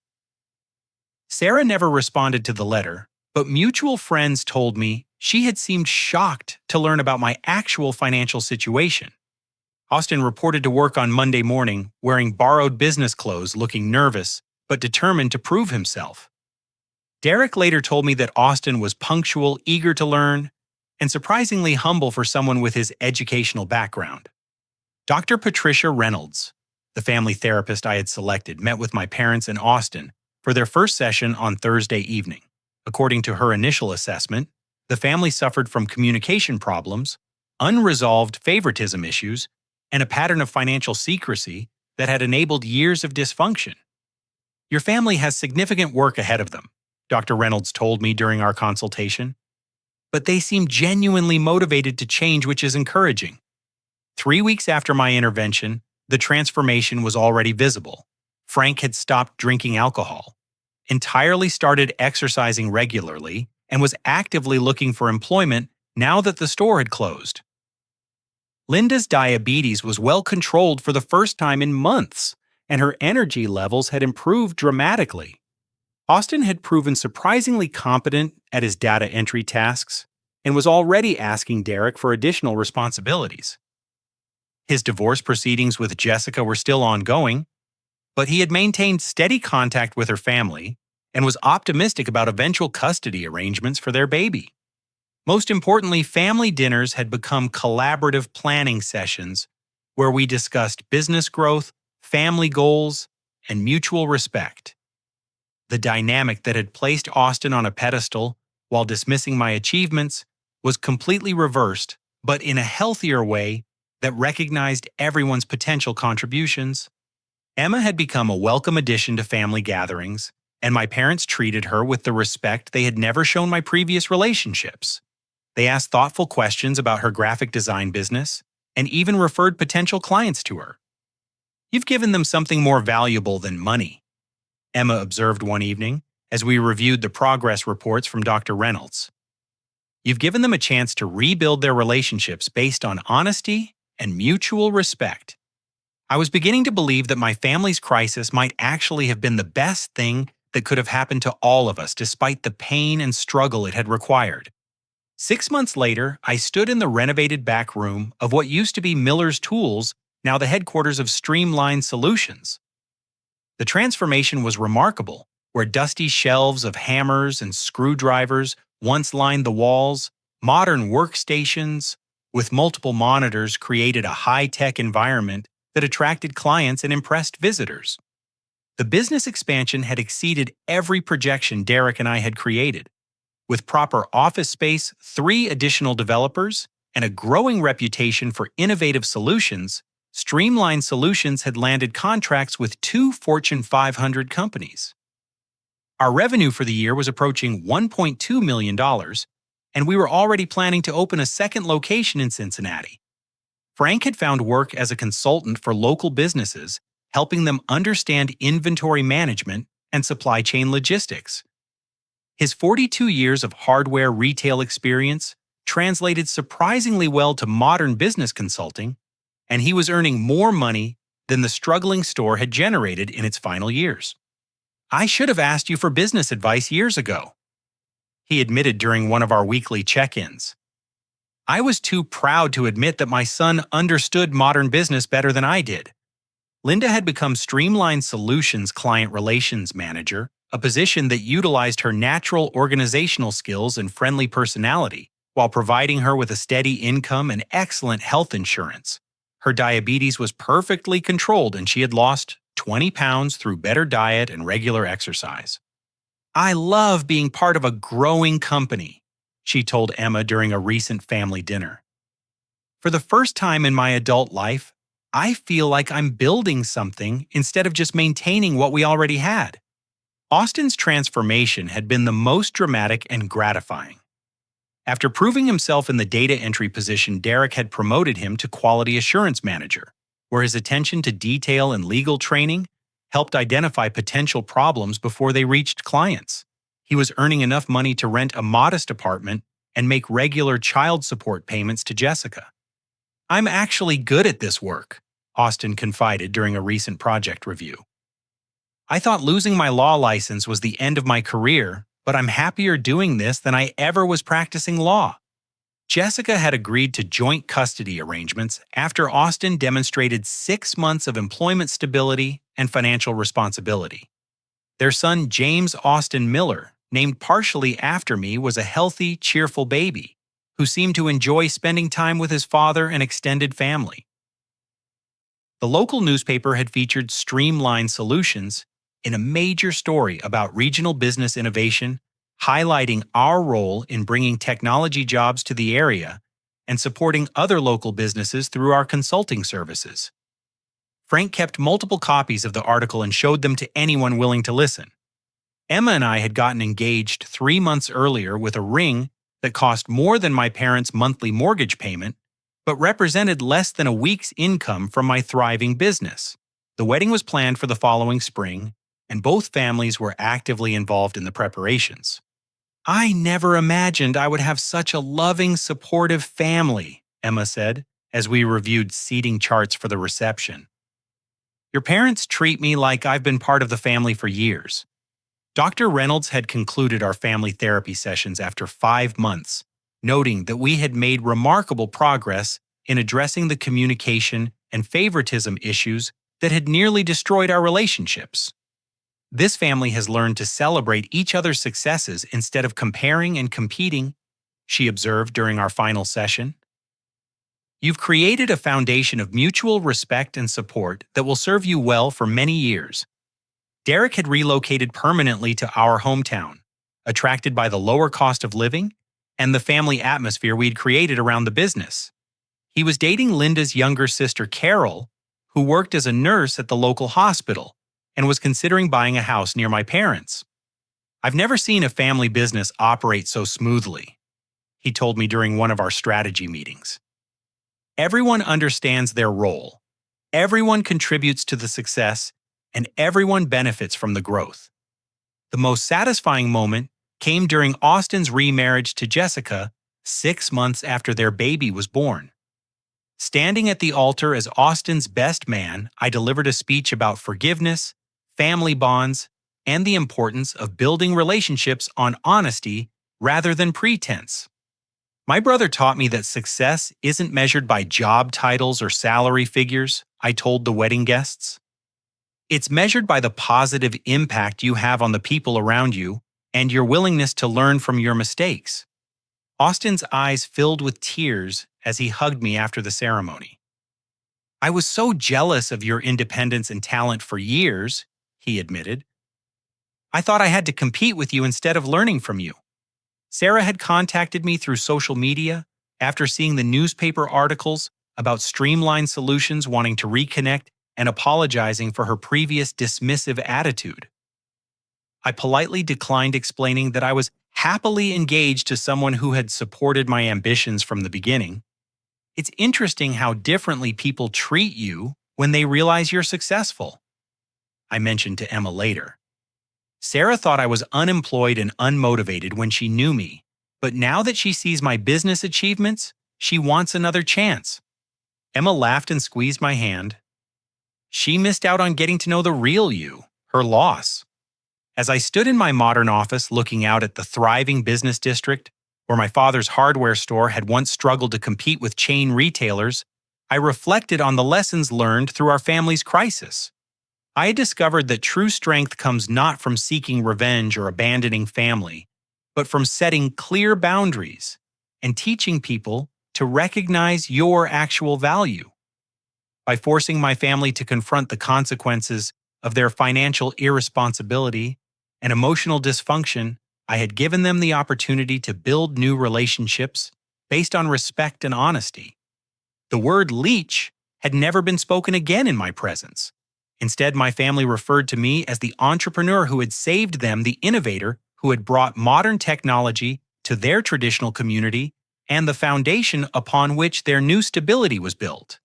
Sarah never responded to the letter, but mutual friends told me she had seemed shocked to learn about my actual financial situation. Austin reported to work on Monday morning wearing borrowed business clothes, looking nervous but determined to prove himself. Derek later told me that Austin was punctual, eager to learn, and surprisingly humble for someone with his educational background. Dr. Patricia Reynolds, the family therapist I had selected, met with my parents and Austin for their first session on Thursday evening. According to her initial assessment, the family suffered from communication problems, unresolved favoritism issues, and a pattern of financial secrecy that had enabled years of dysfunction. "Your family has significant work ahead of them," Dr. Reynolds told me during our consultation. "But they seem genuinely motivated to change, which is encouraging." 3 weeks after my intervention, the transformation was already visible. Frank had stopped drinking alcohol, entirely started exercising regularly, and was actively looking for employment now that the store had closed. Linda's diabetes was well controlled for the first time in months, and her energy levels had improved dramatically. Austin had proven surprisingly competent at his data entry tasks and was already asking Derek for additional responsibilities. His divorce proceedings with Jessica were still ongoing, but he had maintained steady contact with her family and was optimistic about eventual custody arrangements for their baby. Most importantly, family dinners had become collaborative planning sessions where we discussed business growth, family goals, and mutual respect. The dynamic that had placed Austin on a pedestal while dismissing my achievements was completely reversed, but in a healthier way that recognized everyone's potential contributions. Emma had become a welcome addition to family gatherings, and my parents treated her with the respect they had never shown my previous relationships. They asked thoughtful questions about her graphic design business and even referred potential clients to her. "You've given them something more valuable than money," Emma observed one evening as we reviewed the progress reports from Dr. Reynolds. "You've given them a chance to rebuild their relationships based on honesty and mutual respect." I was beginning to believe that my family's crisis might actually have been the best thing that could have happened to all of us, despite the pain and struggle it had required. 6 months later, I stood in the renovated back room of what used to be Miller's Tools, now the headquarters of Streamline Solutions. The transformation was remarkable, where dusty shelves of hammers and screwdrivers once lined the walls. Modern workstations with multiple monitors created a high-tech environment that attracted clients and impressed visitors. The business expansion had exceeded every projection Derek and I had created. With proper office space, 3 additional developers, and a growing reputation for innovative solutions, Streamline Solutions had landed contracts with 2 Fortune 500 companies. Our revenue for the year was approaching $1.2 million, and we were already planning to open a second location in Cincinnati. Frank had found work as a consultant for local businesses, helping them understand inventory management and supply chain logistics. His 42 years of hardware retail experience translated surprisingly well to modern business consulting, and he was earning more money than the struggling store had generated in its final years. "I should have asked you for business advice years ago," he admitted during one of our weekly check-ins. "I was too proud to admit that my son understood modern business better than I did." Linda had become Streamline Solutions Client Relations Manager, a position that utilized her natural organizational skills and friendly personality, while providing her with a steady income and excellent health insurance. Her diabetes was perfectly controlled, and she had lost 20 pounds through better diet and regular exercise. "I love being part of a growing company," she told Emma during a recent family dinner. "For the first time in my adult life, I feel like I'm building something instead of just maintaining what we already had." Austin's transformation had been the most dramatic and gratifying. After proving himself in the data entry position, Derek had promoted him to Quality Assurance Manager, where his attention to detail and legal training helped identify potential problems before they reached clients. He was earning enough money to rent a modest apartment and make regular child support payments to Jessica. "I'm actually good at this work," Austin confided during a recent project review. "I thought losing my law license was the end of my career, but I'm happier doing this than I ever was practicing law." Jessica had agreed to joint custody arrangements after Austin demonstrated 6 months of employment stability and financial responsibility. Their son, James Austin Miller, named partially after me, was a healthy, cheerful baby who seemed to enjoy spending time with his father and extended family. The local newspaper had featured Streamlined Solutions in a major story about regional business innovation, highlighting our role in bringing technology jobs to the area and supporting other local businesses through our consulting services. Frank kept multiple copies of the article and showed them to anyone willing to listen. Emma and I had gotten engaged 3 months earlier with a ring that cost more than my parents' monthly mortgage payment, but represented less than a week's income from my thriving business. The wedding was planned for the following spring, and both families were actively involved in the preparations. "I never imagined I would have such a loving, supportive family," Emma said, as we reviewed seating charts for the reception. "Your parents treat me like I've been part of the family for years." Dr. Reynolds had concluded our family therapy sessions after 5 months, noting that we had made remarkable progress in addressing the communication and favoritism issues that had nearly destroyed our relationships. "This family has learned to celebrate each other's successes instead of comparing and competing," she observed during our final session. "You've created a foundation of mutual respect and support that will serve you well for many years." Derek had relocated permanently to our hometown, attracted by the lower cost of living and the family atmosphere we'd created around the business. He was dating Linda's younger sister, Carol, who worked as a nurse at the local hospital and was considering buying a house near my parents. "I've never seen a family business operate so smoothly," he told me during one of our strategy meetings. "Everyone understands their role. Everyone contributes to the success, and everyone benefits from the growth." The most satisfying moment came during Austin's remarriage to Jessica 6 months after their baby was born. Standing at the altar as Austin's best man, I delivered a speech about forgiveness, family bonds, and the importance of building relationships on honesty rather than pretense. "My brother taught me that success isn't measured by job titles or salary figures," I told the wedding guests. "It's measured by the positive impact you have on the people around you and your willingness to learn from your mistakes." Austin's eyes filled with tears as he hugged me after the ceremony. "I was so jealous of your independence and talent for years," he admitted. "I thought I had to compete with you instead of learning from you." Sarah had contacted me through social media after seeing the newspaper articles about Streamlined Solutions wanting to reconnect and apologizing for her previous dismissive attitude. I politely declined explaining that I was happily engaged to someone who had supported my ambitions from the beginning. "It's interesting how differently people treat you when they realize you're successful," I mentioned to Emma later. "Sarah thought I was unemployed and unmotivated when she knew me, but now that she sees my business achievements, she wants another chance." Emma laughed and squeezed my hand. "She missed out on getting to know the real you, her loss." As I stood in my modern office looking out at the thriving business district, where my father's hardware store had once struggled to compete with chain retailers, I reflected on the lessons learned through our family's crisis. I had discovered that true strength comes not from seeking revenge or abandoning family, but from setting clear boundaries and teaching people to recognize your actual value. By forcing my family to confront the consequences of their financial irresponsibility and emotional dysfunction, I had given them the opportunity to build new relationships based on respect and honesty. The word leech had never been spoken again in my presence. Instead, my family referred to me as the entrepreneur who had saved them, the innovator who had brought modern technology to their traditional community and the foundation upon which their new stability was built.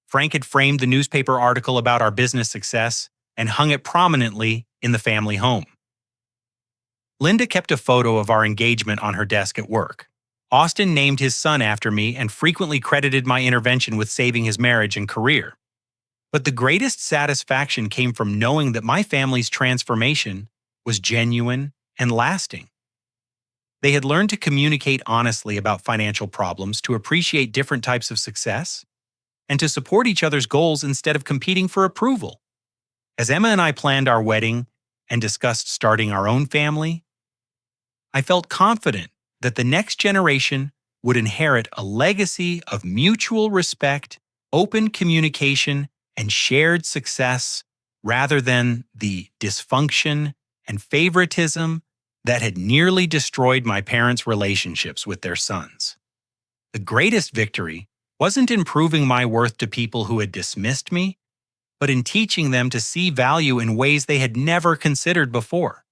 Frank had framed the newspaper article about our business success and hung it prominently in the family home. Linda kept a photo of our engagement on her desk at work. Austin named his son after me and frequently credited my intervention with saving his marriage and career. But the greatest satisfaction came from knowing that my family's transformation was genuine and lasting. They had learned to communicate honestly about financial problems, to appreciate different types of success, and to support each other's goals instead of competing for approval. As Emma and I planned our wedding and discussed starting our own family, I felt confident that the next generation would inherit a legacy of mutual respect, open communication, and shared success rather than the dysfunction and favoritism that had nearly destroyed my parents' relationships with their sons. The greatest victory wasn't in proving my worth to people who had dismissed me, but in teaching them to see value in ways they had never considered before.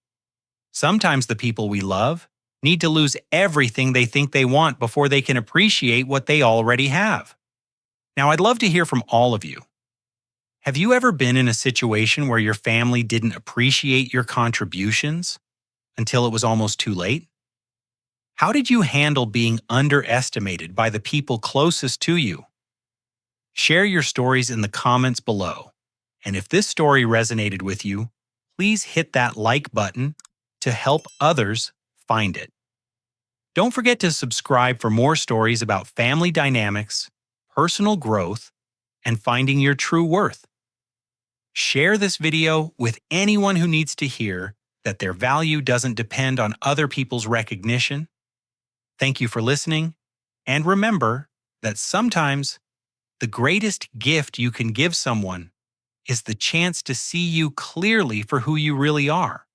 Sometimes the people we love need to lose everything they think they want before they can appreciate what they already have. Now, I'd love to hear from all of you. Have you ever been in a situation where your family didn't appreciate your contributions until it was almost too late? How did you handle being underestimated by the people closest to you? Share your stories in the comments below. And if this story resonated with you, please hit that like button to help others find it. Don't forget to subscribe for more stories about family dynamics, personal growth, and finding your true worth. Share this video with anyone who needs to hear that their value doesn't depend on other people's recognition. Thank you for listening, and remember that sometimes the greatest gift you can give someone is the chance to see you clearly for who you really are.